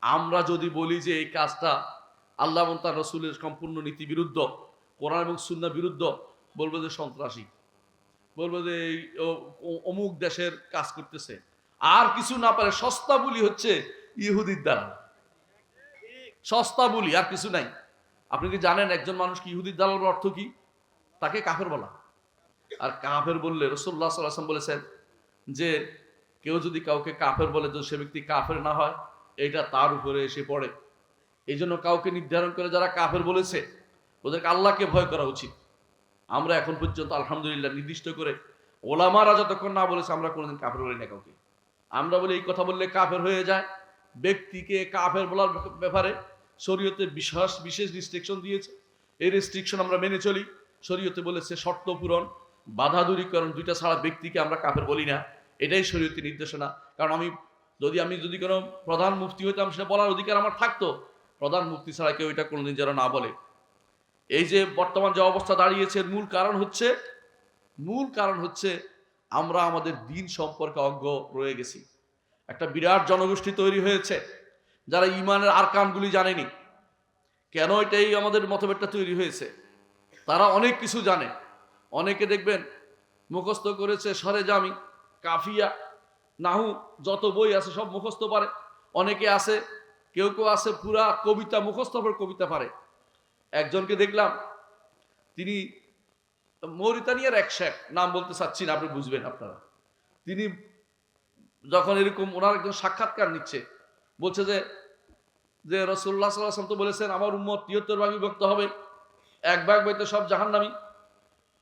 আমরা যদি বলি যে এই কাজটা আল্লাহ এবং তার রসুলের সম্পূর্ণ নীতি বিরুদ্ধ, কোরআন এবং সুন্নাহ বিরুদ্ধ, বলবো যে সন্ত্রাসী, বলবো যে অমুক দেশের কাজ করতেছে। আর কিছু না পারে, সস্তা বলি হচ্ছে ইহুদির দ্বারা, সস্তা বলি, আর কিছু নাই। আপনি কি জানেন একজন মানুষ কি ইহুদির দালাল অর্থ কি? তাকে কাফের বলা। আর কাফের বললে রাসূলুল্লাহ সাল্লাল্লাহু আলাইহি ওয়াসাল্লাম বলেছেন যে কেউ যদি কাউকে কাফের বলে, তো সে ব্যক্তি কাফের না হয়, এটা তার উপরে এসে পড়ে। এই জন্য কাউকে নির্ধারণ করে যারা কাফের বলেছে, ওদেরকে আল্লাহকে ভয় করা উচিত। আমরা এখন পর্যন্ত আলহামদুলিল্লাহ নির্দিষ্ট করে ওলামারা যতক্ষণ না বলেছে, আমরা কোনোদিন কাফের বলি না কাউকে। আমরা বলি এই কথা বললে কাফের হয়ে যায়। ব্যক্তিকে কাফের বলার ব্যাপারে শরীয়তে বিশেষ রিস্ট্রিকশন দিয়েছে। এই রেস্ট্রিকশন আমরা মেনে চলি। শরীয়তে বলেছে শর্ত পূরণ, বাধা দূরীকরণ, দুইটা ছাড়া ব্যক্তিকে আমরা কাফের বলি না। এটাই শরীয়তের নির্দেশনা। কারণ আমি যদি কোনো প্রধান মুফতি হইতাম, সেটা বলার অধিকার আমার থাকতো। প্রধান মুফতি ছাড়া কেউ এটা কোনোদিন যেন না বলে। এই যে বর্তমান যে অবস্থা দাঁড়িয়েছে, মূল কারণ হচ্ছে আমরা আমাদের দিন সম্পর্কে অজ্ঞ রয়ে গেছি। একটা বিরাট জনগোষ্ঠী তৈরি হয়েছে যারা ইমানের আরকানগুলি জানেনি। কেন এটাই আমাদের মতভেদটা তৈরি হয়েছে? তারা অনেক কিছু জানে। অনেকে দেখবেন মুখস্থ করেছে সরেজামি, কাফিয়া, নাহু, যত বই আছে সব মুখস্থ পারে। অনেকে আছে, কেউ আছে পুরা কবিতা মুখস্থ করে কবিতা পারে। একজনকে দেখলাম, তিনি মৌরিতানিয়ার এক শেখ, নাম বলতে চাচ্ছি না, আপনি বুঝবেন আপনারা। তিনি যখন এরকম ওনার একজন সাক্ষাৎকার নিচ্ছে, বলছে যে রাসূলুল্লাহ সাল্লাল্লাহু আলাইহি ওয়াসাল্লাম তো বলেছেন আমার উম্মত ৭৩ ভাগে বিভক্ত হবে, এক ভাগ হইতে সব জাহান্নামী।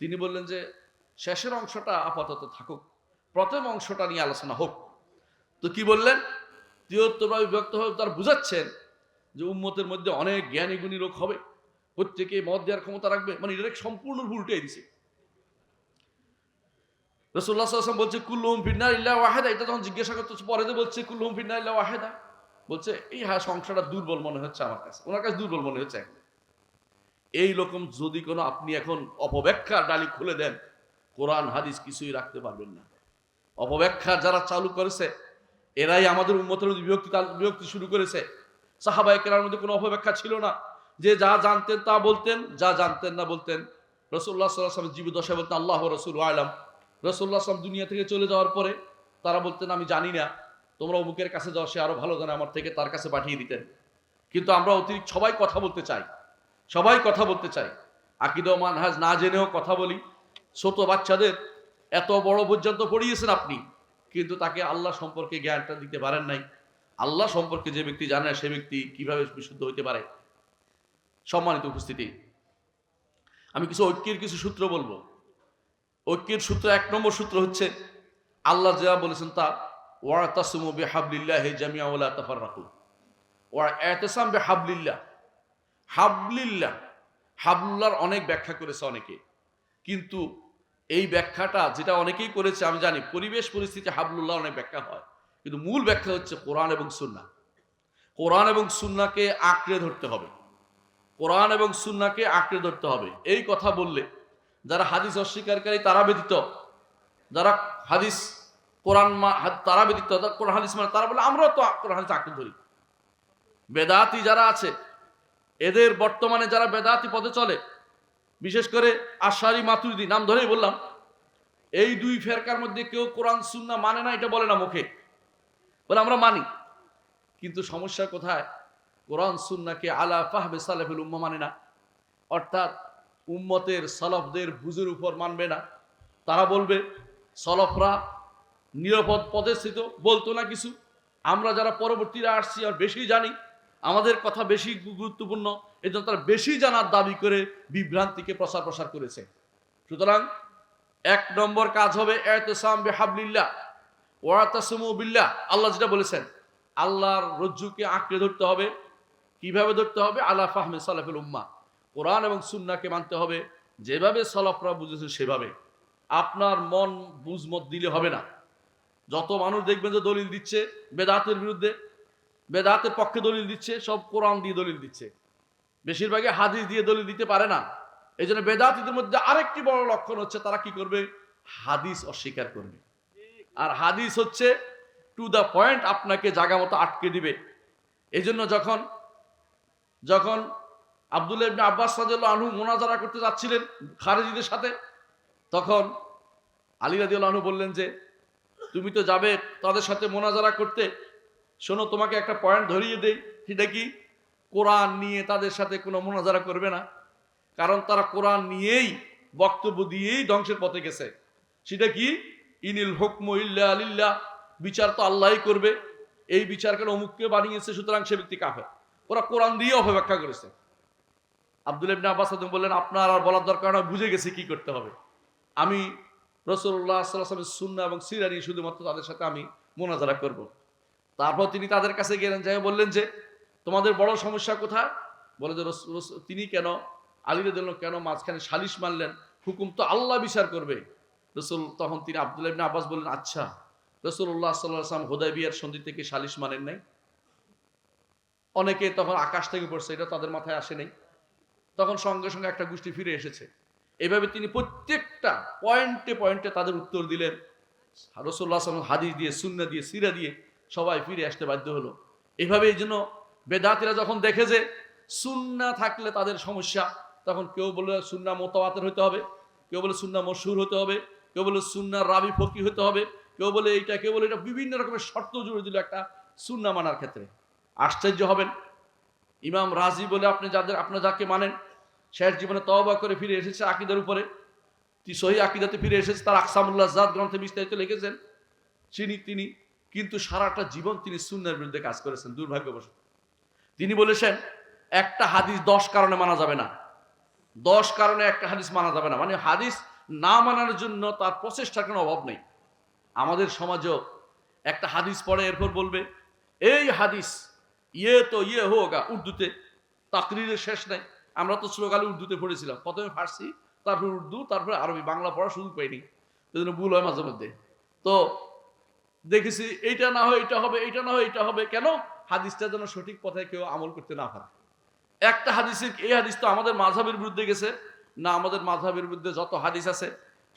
তিনি বললেন যে শেষের অংশটা আপাতত থাকুক, প্রথম অংশটা নিয়ে আলোচনা হোক। তো কি বললেন? ৭৩ ভাগে বিভক্ত হবে, তার বুঝাচ্ছেন যে উম্মতের মধ্যে অনেক জ্ঞানী গুণী লোক হবে, প্রত্যেকে মত দেওয়ার ক্ষমতা রাখবে। মানে এটা সম্পূর্ণ উল্টে দিছে। রাসূলুল্লাহ সাল্লাল্লাহু আলাইহি ওয়াসাল্লাম বলছে কুল্লুহুম ফিন্নার ইল্লা ওয়াহিদা। এটা যখন জিজ্ঞাসা করতে পরে বলছে কুল্লুহুম ফিন্নার ইল্লা ওয়াহিদা, বলছে এই সংসারটা দুর্বল মনে হচ্ছে আমার কাছে, ওনার কাছে দুর্বল মনে হচ্ছে। এই রকম যদি কোনো আপনি এখন অপব্যাখ্যার ডালি খুলে দেন, কোরআন হাদিস কিছুই রাখতে পারবেন না। অপব্যাখ্যা যারা চালু করেছে, এরাই আমাদের উম্মতের মধ্যে বিভক্তি শুরু করেছে। সাহাবায়ে কেরামের মধ্যে কোনো অপব্যাখ্যা ছিল না, যে যা জানতেন তা বলতেন, যা জানতেন না বলতেন। রাসূলুল্লাহ সাল্লাল্লাহু আলাইহি ওয়াসাল্লাম জীবদ্দশায় বলতেন আল্লাহ ওয়া রাসূলুহু আ'লাম। রাসূলুল্লাহ সাল্লাল্লাহু আলাইহি দুনিয়া থেকে চলে যাওয়ার পরে তারা বলতেন আমি জানি না, তোমরা অমুকের কাছে যাও, সে আরো ভালো জানে আমার থেকে, তার কাছে পাঠিয়ে দিতেন। কিন্তু আমরা অতিরিক্ত সবাই কথা বলতে চাই, আকীদা ও মানহাজ না জেনেও কথা বলি। ছোট বাচ্চাদের এত বড় পর্যন্ত পড়িয়েছেন আপনি, কিন্তু তাকে আল্লাহ সম্পর্কে জ্ঞানটা দিতে পারেন নাই। আল্লাহ সম্পর্কে যে ব্যক্তি জানে সে ব্যক্তি কিভাবে বিশুদ্ধ হইতে পারে? সম্মানিত উপস্থিতি, আমি ঐক্যের সূত্র বলবো। ঐক্যের সূত্র, 1 নম্বর সূত্র হচ্ছে আল্লাহ যা বলেছেন তা, ওয়াতাসিমু বিহাবলিল্লাহি জামিআ ওয়া লা তাফাররাকু। ওয়াতাসাম বিহাবলিল্লাহ, হাবলুল্লাহর অনেক ব্যাখ্যা করেছে অনেকে, কিন্তু এই ব্যাখ্যাটা যেটা অনেকেই করেছে আমি জানি, পরিবেশ পরিস্থিতি হাবলুল্লাহ অনেক ব্যাখ্যা হয়, কিন্তু মূল ব্যাখ্যা হচ্ছে কোরআন এবং সুন্নাহ। কোরআন এবং সুন্নাহকে আঁকড়ে ধরতে হবে, কোরআন এবং সুন্নাহকে আঁকড়ে ধরতে হবে। এই কথা বললে যারা হাদিস অস্বীকারী তারা ব্যতীত, যারা হাদিস কোরআন তারা ব্যতীত, কোরআন হাদিস মানে তারা বলে আমরাও তো কোরআন হাদিস আঁকড়ে ধরি। বেদাতি যারা আছে, এদের বর্তমানে যারা বেদাতি পথে চলে, বিশেষ করে আশারি মাতুরিদি, নাম ধরেই বললাম, এই দুই ফেরকার মধ্যে কেউ কোরআন সুন্নাহ মানে না, এটা বলে না মুখে, বলে আমরা মানি। কিন্তু সমস্যা কোথায়? কোরআন সুন্নাহকে আলা ফাহমে সালাফিল উম্মাহ মানে না, অর্থাৎ উম্মতের সালাফদের বুঝের উপর মানবে না। তারা বলবে সালাফরা নিরাপদ পথে স্থিত, বলতো না কিছু, আমরা যারা পরবর্তীরা আসছি আর বেশি জানি, আমাদের কথা বেশি গুরুত্বপূর্ণ, এজন্য তারা বেশি জানার দাবি করে বিভ্রান্তিকে প্রসার করেছে। সুতরাং 1 নম্বর কাজ হবে ইতিসাম বিহাবলিল্লাহ ওয়া তাসমু বিল্লাহ। আল্লাহ যেটা বলেছেন, আল্লাহর রজ্জুকে আঁকড়ে ধরতে হবে। কিভাবে ধরতে হবে? আলা ফাহমে সালাফিল উম্মাহ, কোরআন এবং সুন্নাহকে মানতে হবে যেভাবে সালাফরা বুঝেছে সেভাবে। আপনার মন বুঝমত দিলে হবে না। যত মানুষ দেখবেন যে দলিল দিচ্ছে বেদাতের বিরুদ্ধে, বেদাতের পক্ষে দলিল দিচ্ছে, সব কোরআন দিয়ে দলিল দিচ্ছে, বেশিরভাগই হাদিস দিয়ে দলিল দিতে পারে না। এই জন্য বেদাতীদের মধ্যে আরেকটি বড় লক্ষণ হচ্ছে তারা কি করবে? হাদিস অস্বীকার করবে। আর হাদিস হচ্ছে টু দ্য পয়েন্ট, আপনাকে জায়গা মতো আটকে দিবে। এই জন্য যখন আব্দুল্লাহ ইবনে আব্বাস রাদিয়াল্লাহু আনহু মুনাজারা করতে যাচ্ছিলেন খারেজিদের সাথে, তখন আলী রাদিয়াল্লাহু আনহু বললেন যে তুমি তো যাবে তাদের সাথে মুনাজারা করতে, শোনো তোমাকে একটা পয়েন্ট ধরিয়ে দেই। সেটা কি? কোরআন নিয়ে তাদের সাথে কোনো মুনাজারা করবে না, কারণ তারা কোরআন নিয়েই বক্তব্য দিয়েই ধ্বংসের পথে গেছে। সেটা কি? ইনিল হুকমু ইল্লা লিল্লাহ, বিচার তো আল্লাহই করবে, এই বিচার কেন অমুককে বানিয়েছে, সুতরাং সে ব্যক্তি কাফের। ওরা কোরআন দিয়ে অপব্যাখ্যা করেছে। আব্দুল্লাহ ইবনে আব্বাস বললেন আপনার আর বলার দরকার না, বুঝে গেছি কি করতে হবে। আমি রাসূলুল্লাহ সাল্লাল্লাহু আলাইহি ওয়াসাল্লামের সুন্নাহ এবং সিরা নিয়ে শুধুমাত্র তাদের সাথে আমি মুনাজারা করব। তারপর তিনি তাদের কাছে গেলেন, যাই বললেন যে তোমাদের বড় সমস্যা কোথায়? বলে যে তিনি কেন, আলী রাদিয়াল্লাহু কেন মাঝখানে সালিশ মানলেন? হুকুম তো আল্লাহ বিচার করবে। রাসূল তখন তিনি আব্দুল্লাহ ইবনে আব্বাস বললেন আচ্ছা, রাসূলুল্লাহ সাল্লাল্লাহু আলাইহি ওয়াসাল্লাম হুদায়বিয়ার সন্ধি থেকে সালিশ মানেন নাই? অনেকে তখন আকাশ থেকে পড়ছে, এটা তাদের মাথায় আসে নাই। তখন সঙ্গে সঙ্গে একটা গোষ্ঠী ফিরে এসেছে। এভাবে তিনি প্রত্যেকটা পয়েন্টে পয়েন্টে তাদের উত্তর দিলেন। রাসূলুল্লাহ সাল্লাল্লাহু আলাইহি ওয়াসাল্লাম হাদিস দিয়ে, সুন্নাহ দিয়ে, সিরা দিয়ে সবাই ফিরে আসতে বাধ্য হলো। এভাবে এই জন্য বেদাতীরা যখন দেখে যে সুন্নাহ থাকলে তাদের সমস্যা, তখন কেউ বলে সুন্নাহ মুতাওয়াতির হতে হবে, কেউ বলে সুন্নাহ মশহুর হতে হবে, কেউ বলে সুন্নাহ রাবি ফকি হতে হবে, কেউ বলে এইটা, কেউ বলে এটা, বিভিন্ন রকমের শর্ত জুড়ে দিল একটা সুন্নাহ মানার ক্ষেত্রে। আশ্চর্য হবেন, ইমাম রাজি বলে আপনি যাকে মানেন, শেষ জীবনে তওবা করে ফিরে এসেছে আকীদার উপরে, সহিহ আকীদাতে ফিরে এসেছে, তার আকসামুল্লাহ জাত গ্রন্থে বিস্তারিত লিখেছেন তিনি, কিন্তু সারাটা জীবন তিনি সুন্নাহর বিরুদ্ধে কাজ করেছেন দুর্ভাগ্যবশত। তিনি বলেছেন একটা হাদিস 10 কারণে মানা যাবে না, 10 কারণে একটা হাদিস মানা যাবে না, মানে হাদিস না মানার জন্য তার প্রচেষ্টার কোনো অভাব নেই। আমাদের সমাজেও একটা হাদিস পড়ে এরপর বলবে এই হাদিস ইয়ে হোগা, উর্দুতে তাকরিরের শেষ নাই। আমরা তো ছোটকালে উর্দুতে পড়েছিলাম, প্রথমে ফার্সি, তারপর উর্দু, তারপরে আরবি, বাংলা পড়ার সুযোগ পাইনি, এজন্য ভুল হয় মাঝে মধ্যে। তো দেখেছি এইটা না হয় এটা হবে, এইটা না হয় এটা হবে, কেন? হাদিসটা যেন সঠিক পথে কেউ আমল করতে না পারে। একটা হাদিসের, এই হাদিস তো আমাদের মাযহাবের বিরুদ্ধে গেছে না, আমাদের মাযহাবের বিরুদ্ধে যত হাদিস আছে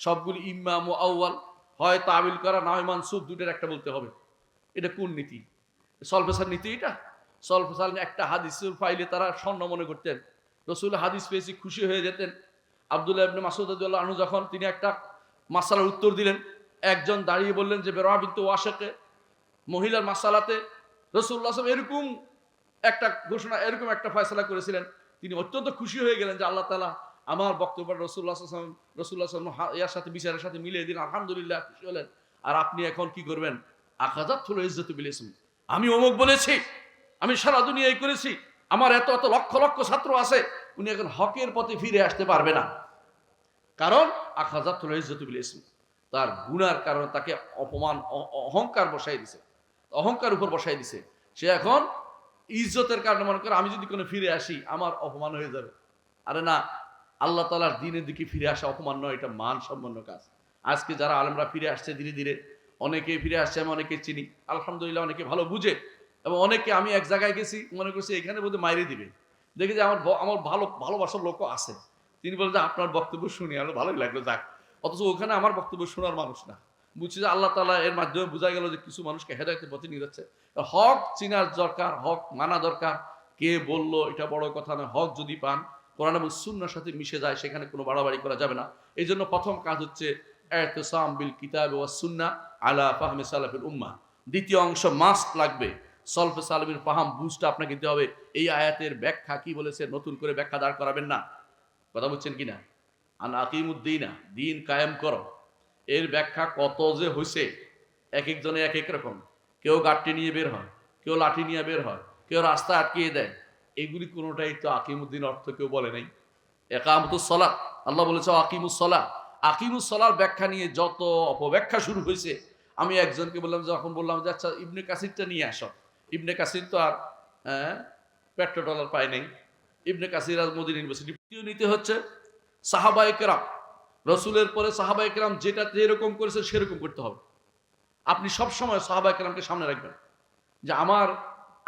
সবগুলি ইম্মা মুআওয়াল, হয় তাবিল করা, না হয় মানসুখ, দুটোর একটা বলতে হবে। এটা কোন নীতি? সলফেসার নীতি এটা? সলফেসার একটা হাদিসের পাইলে তারা স্বর্ণ মনে করতেন, রাসূল হাদিস পেয়েছি খুশি হয়ে যেতেন। আব্দুল্লাহ ইবনে মাসউদ রাদিয়াল্লাহু আনহু যখন তিনি একটা মাসালার উত্তর দিলেন, একজন দাঁড়িয়ে বললেন যে বেরোয়া বিনতে ওয়াশিকে মহিলার মাসালাতে রাসূলুল্লাহ সাল্লাল্লাহু আলাইহি ওয়াসাল্লাম এরকম একটা ঘোষণা, এরকম একটা ফয়সালা করেছিলেন। তিনি অত্যন্ত খুশি হয়ে গেলেন যে আল্লাহ তাআলা আমার বক্তব্য রাসূলুল্লাহ সাল্লাল্লাহু আলাইহি ওয়াসাল্লাম ইয়ার সাথে বিচারের সাথে মিলিয়ে দিন, আলহামদুলিল্লাহ, খুশি হলেন। আর আপনি এখন কি করবেন? আখাযাতুল ইজ্জাতু বিল ইসম, আমি অমুক বলেছি, আমি সারা দুনিয়ায় করেছি, আমার এত এত লক্ষ লক্ষ ছাত্র আছে, উনি এখন হকের পথে ফিরে আসতে পারবে না, কারণ আখাযাতুল ইজ্জাতু বিল ইসম, তার গুনার কারণে তাকে অপমান, অহংকার বসাই দিছে, অহংকার উপর বসাই দিছে। সে এখন ইজ্জতের কারণে মনে করে আমি যদি কোনো ফিরে আসি আমার অপমান হয়ে যাবে। আরে না, আল্লাহ তাআলার দ্বীনের দিকে ফিরে আসা অপমান নয়, এটা মান সম্পন্ন কাজ। আজকে যারা আলেমরা ফিরে আসছে ধীরে ধীরে, অনেকে ফিরে আসছে, আমি অনেকে চিনি আলহামদুলিল্লাহ, অনেকে ভালো বুঝে, এবং অনেকে, আমি এক জায়গায় গেছি মনে করছি এখানে বোধহয় মাইরে দিবে, দেখি যে আমার ভালোবাসার লোকও আছে, তিনি বলেন যে আপনার বক্তব্য শুনি, আমার ভালোই লাগলো, যাক। অথচ ওখানে আমার বক্তব্য শোনার মানুষ না। বুঝছি যে আল্লাহ তাআলা এর মাধ্যমে বোঝা গেল যে কিছু মানুষকে হেদায়েতের পথে নিয়ে যাচ্ছে। হক চিনার দরকার, হক মানা দরকার। কে বললো এটা বড় কথা নয়, হক যদি পান কোরআন এবং সুন্নাহর সাথে মিশে যায়, সেখানে কোনো বাড়াবাড়ি করা যাবে না। এই জন্য প্রথম কাজ হচ্ছে ইতিসাম বিল কিতাব ওয়াস সুন্নাহ আলা ফাহমি সালাফিল উম্মাহ। দ্বিতীয় অংশ মাস্ট লাগবে, সলফে সালামির ফাহাম বুঝটা আপনাকে দিতে হবে। এই আয়াতের ব্যাখ্যা কি বলেছে নতুন করে ব্যাখ্যা দাঁড় করাবেন না। কথা বলছেন কিনা? আন আকিমুদ্দিনা, দিন কায়েম করো, এর ব্যাখ্যা কত যে হয়েছে, এক একজনে এক এক রকম। কেউ গাঁটটি নিয়ে বের হয়, কেউ লাঠি নিয়ে বের হয়, কেউ রাস্তা আটকিয়ে দেয়। এগুলি কোনোটাই তো আকিমুদ্দিন অর্থ কেউ বলে নাই। একামতুস সালাত, আল্লাহ বলেছে আকিমুস সালাহ। আকিমুস সালাহর ব্যাখ্যা নিয়ে যত অপব্যাখ্যা শুরু হয়েছে। আমি একজনকে বললাম, যখন বললাম যে আচ্ছা ইবনে কাসিরটা নিয়ে আসো, ইবনে কাসির তো আর পেট্রো ডলার পায় নাই। ইবনে কাসির আর মদিনা ইউনিভার্সিটি নিতে হচ্ছে সাহাবায়ে কেরাম, রসুলের পরে সাহাবায়ে কেরাম যেটা যেরকম করেছে সেরকম করতে হবে। আপনি সবসময় সাহাবায়ে কেরামকে সামনে রাখবেন যে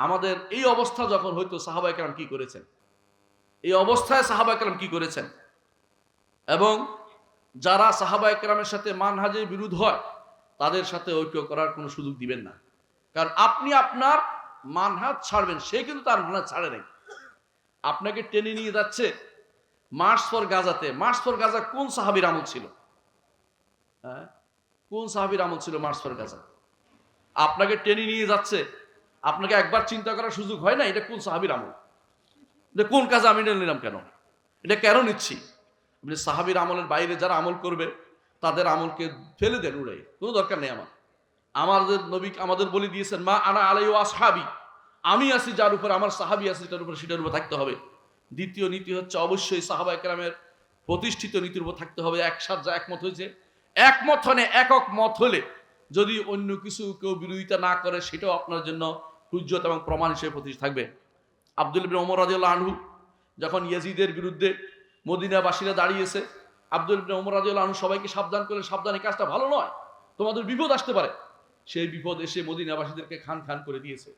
আমাদের এই অবস্থা যখন হয়তো সাহাবায়ে কেরাম কি করেছেন, এই অবস্থায় সাহাবায়ে কেরাম কি করেছেন, এবং যারা সাহাবায়ে কেরামের সাথে মানহাজের বিরোধ হয় তাদের সাথে ঐক্য করার কোনো সুযোগ দিবেন না। কারণ আপনি আপনার মানহাজ ছাড়বেন, সে কিন্তু তার মানহাজ ছাড়ে নাই। আপনাকে টেনে নিয়ে যাচ্ছে মার্চ ফর গাজাতে। মার্চ ফর গাজা কোন সাহাবীর আমল ছিল? হ্যাঁ, কোন সাহাবীর আমল ছিল মার্চ ফর গাজা? আপনাকে টেনে নিয়ে যাচ্ছে, আপনাকে একবার চিন্তা করার সুযোগ হয় না এটা কোন সাহাবীর আমল, এটা কোন কাজে আমি নিলাম, কেন এটা কেন নিচ্ছি? আপনি সাহাবীর আমলের বাইরে যারা আমল করবে তাদের আমলকে ফেলে দেন, উড়ে, কোনো দরকার নেই। আমাদের নবী আমাদের বলে দিয়েছেন মা আনা আলাই ওয়া আসহাবি, আমি আছি যার উপর, আমার সাহাবী আছে যেটার উপর, সেটার উপর থাকতে হবে। দ্বিতীয় নীতি হচ্ছে অবশ্যই সাহাবায়ে কেরামের প্রতিষ্ঠিত নীতির উপর থাকতে হবে। একসাথে যা একমত হয়েছে, একমত হলে, একক মত হলে যদি অন্য কিছু কেউ বিরোধিতা না করে সেটাও আপনার জন্য হুজ্জত এবং প্রমাণ হিসেবে প্রতিষ্ঠিত থাকবে। আব্দুল ইবনে ওমর রাদিয়াল্লাহু আনহু যখন ইয়াজিদের বিরুদ্ধে মদিনাবাসীরা দাঁড়িয়েছে, আব্দুল ইবনে ওমর রাদিয়াল্লাহু আনহু সবাইকে সাবধান করে, সাবধান, এই কাজটা ভালো নয়, তোমাদের বিপদ আসতে পারে। সেই বিপদ এসে মদিনাবাসীদেরকে খান খান করে দিয়েছে।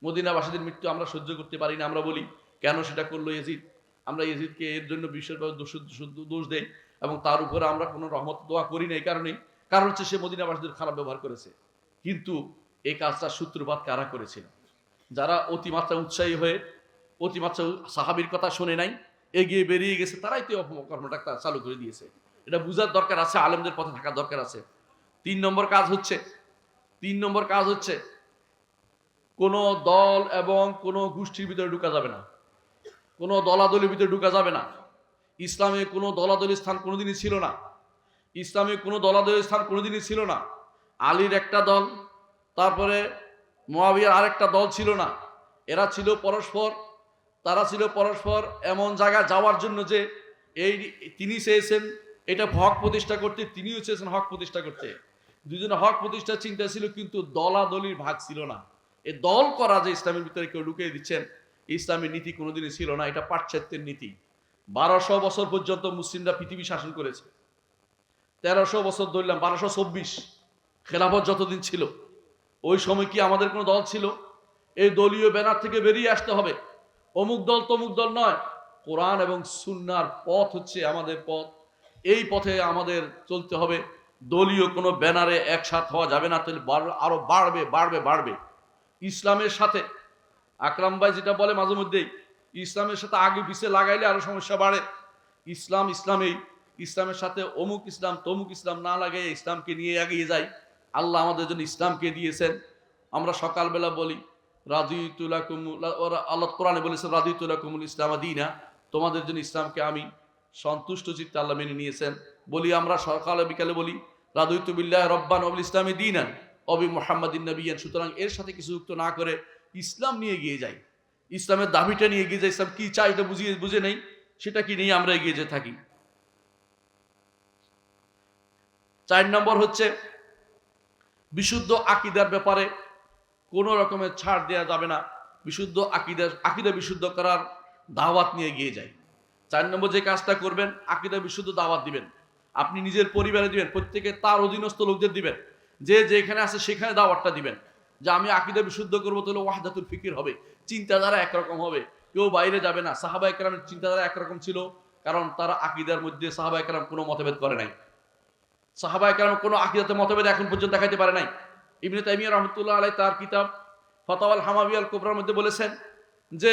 মদিনাবাসীদের মৃত্যু আমরা সহ্য করতে পারি না। আমরা বলি কেন সেটা করলো ইয়াজিদ, আমরা ইয়াজিদকে এর জন্য বিশেষভাবে দোষ দেই এবং তার উপরে আমরা কোনো রহমত দোয়া করি না। এই কারণেই, কারণ হচ্ছে সে মদিনাবাসীদের খারাপ ব্যবহার করেছে। কিন্তু এই কাজটা সূত্রপাত কারা করেছিল? যারা অতিমাত্রা উৎসাহী হয়ে অতিমাত্রা সাহাবীর কথা শুনে নাই, এগিয়ে বেরিয়ে গেছে, তারাই তো কর্মটা চালু করে দিয়েছে। এটা বুঝার দরকার আছে, আলেমদের পথে থাকার দরকার আছে। 3 নম্বর কাজ হচ্ছে কোন দল এবং কোন গোষ্ঠীর ভিতরে ঢুকা যাবে না, কোন দলাদলির ভিতরে ঢুকা যাবে না। ইসলামে কোনো দলাদলি স্থান কোনোদিনই ছিল না। ইসলামে কোনো দলাদলি স্থান কোনোদিনই ছিল না। আলীর একটা দল, তারপরে মুয়াবিয়ার আরেকটা দল ছিল না। এরা ছিল পরস্পর, তারা ছিল পরস্পর এমন জায়গায় যাওয়ার জন্য যে এই তিনি চেয়েছেন এটা হক প্রতিষ্ঠা করতে, তিনিও চেয়েছেন হক প্রতিষ্ঠা করতে। দুজনে হক প্রতিষ্ঠার চিন্তা ছিল, কিন্তু দলাদলির ভাগ ছিল না। এই দল করা যে ইসলামের ভিতরে কেউ ঢুকিয়ে দিচ্ছেন, ইসলামের নীতি কোনোদিনই ছিল না। এটা পাশ্চাত্যের নীতি। 1200 বছর পর্যন্ত মুসলিমরা পৃথিবী শাসন করেছে। 1300 বছর ধরলাম, 1224 খেলাফত যতদিন ছিল, ওই সময় কি আমাদের কোনো দল ছিল? এই দলীয় ব্যানার থেকে বেরিয়ে আসতে হবে। অমুক দল তমুক দল নয়, কোরআন এবং সুন্নাহর পথ হচ্ছে আমাদের পথ। এই পথে আমাদের চলতে হবে। দলীয় কোনো ব্যানারে একসাথ হওয়া যাবে না, তাহলে আরো বাড়বে বাড়বে বাড়বে। ইসলামের সাথে আকরাম ভাই যেটা বলে মাঝে মধ্যেই, ইসলামের সাথে আগে পিছিয়ে লাগাইলে আরো সমস্যা বাড়ে। ইসলামের সাথে অমুক ইসলাম তমুক ইসলাম না লাগাই ইসলামকে নিয়ে এগিয়ে যাই। আল্লাহ আমাদের জন্য ইসলামকে দিয়েছেন। আমরা সকালবেলা বলি রাদিতু লাকুম, আল্লাহ কোরআনে বলেছেন রাদিতু লাকুমুল ইসলাম দীনা, তোমাদের জন্য ইসলামকে আমি সন্তুষ্ট চিত্তে আল্লাহ মেনে নিয়েছেন। বলি আমরা সকালে বিকালে বলি রাদিতু বিল্লাহি রাব্বান ওয়া বিল ইসলামি দীনান ওয়া বি মুহাম্মাদিন নাবিয়্যান। সুতরাং এর সাথে কিছু যুক্ত না করে ইসলাম নিয়ে এগিয়ে যাই, ইসলামের দাবিটা নিয়ে এগিয়ে যাই। ইসলাম কি চাই এটা বুঝে নেই, সেটা কি নিয়ে আমরা এগিয়ে যেতে থাকি। 4 নম্বর হচ্ছে বিশুদ্ধ আকীদার ব্যাপারে কোনো রকমের ছাড় দেওয়া যাবে না। বিশুদ্ধ আকীদা বিশুদ্ধ করার দাওয়াত নিয়ে এগিয়ে যায়। 4 নম্বর যে কাজটা করবেন, আকীদা বিশুদ্ধ দাওয়াত দিবেন। আপনি নিজের পরিবারে দিবেন, প্রত্যেকে তার অধীনস্থ লোকদের দিবেন, যে যেখানে আছে সেখানে দাওয়াতটা দিবেন যে আমি আকীদা বিশুদ্ধ করবো, তাহলে ওয়াহদাতুল ফিকির হবে, চিন্তাধারা একরকম হবে, কেউ বাইরে যাবে না। সাহাবায়ে কেরামের চিন্তাধারা একরকম ছিল, কারণ তারা আকীদার মধ্যে সাহাবায়ে কেরাম কোনো মতভেদ করে নাই। সাহাবায়ে কেরাম কোনো আকীদাতে মতভেদ এখন পর্যন্ত দেখাইতে পারে নাই। ইবনে তাইমিয়া রাহমাতুল্লাহ আলাইহি তার কিতাব ফাতাওয়াল হামাবিয়াল কুবরার মধ্যে বলেছেন যে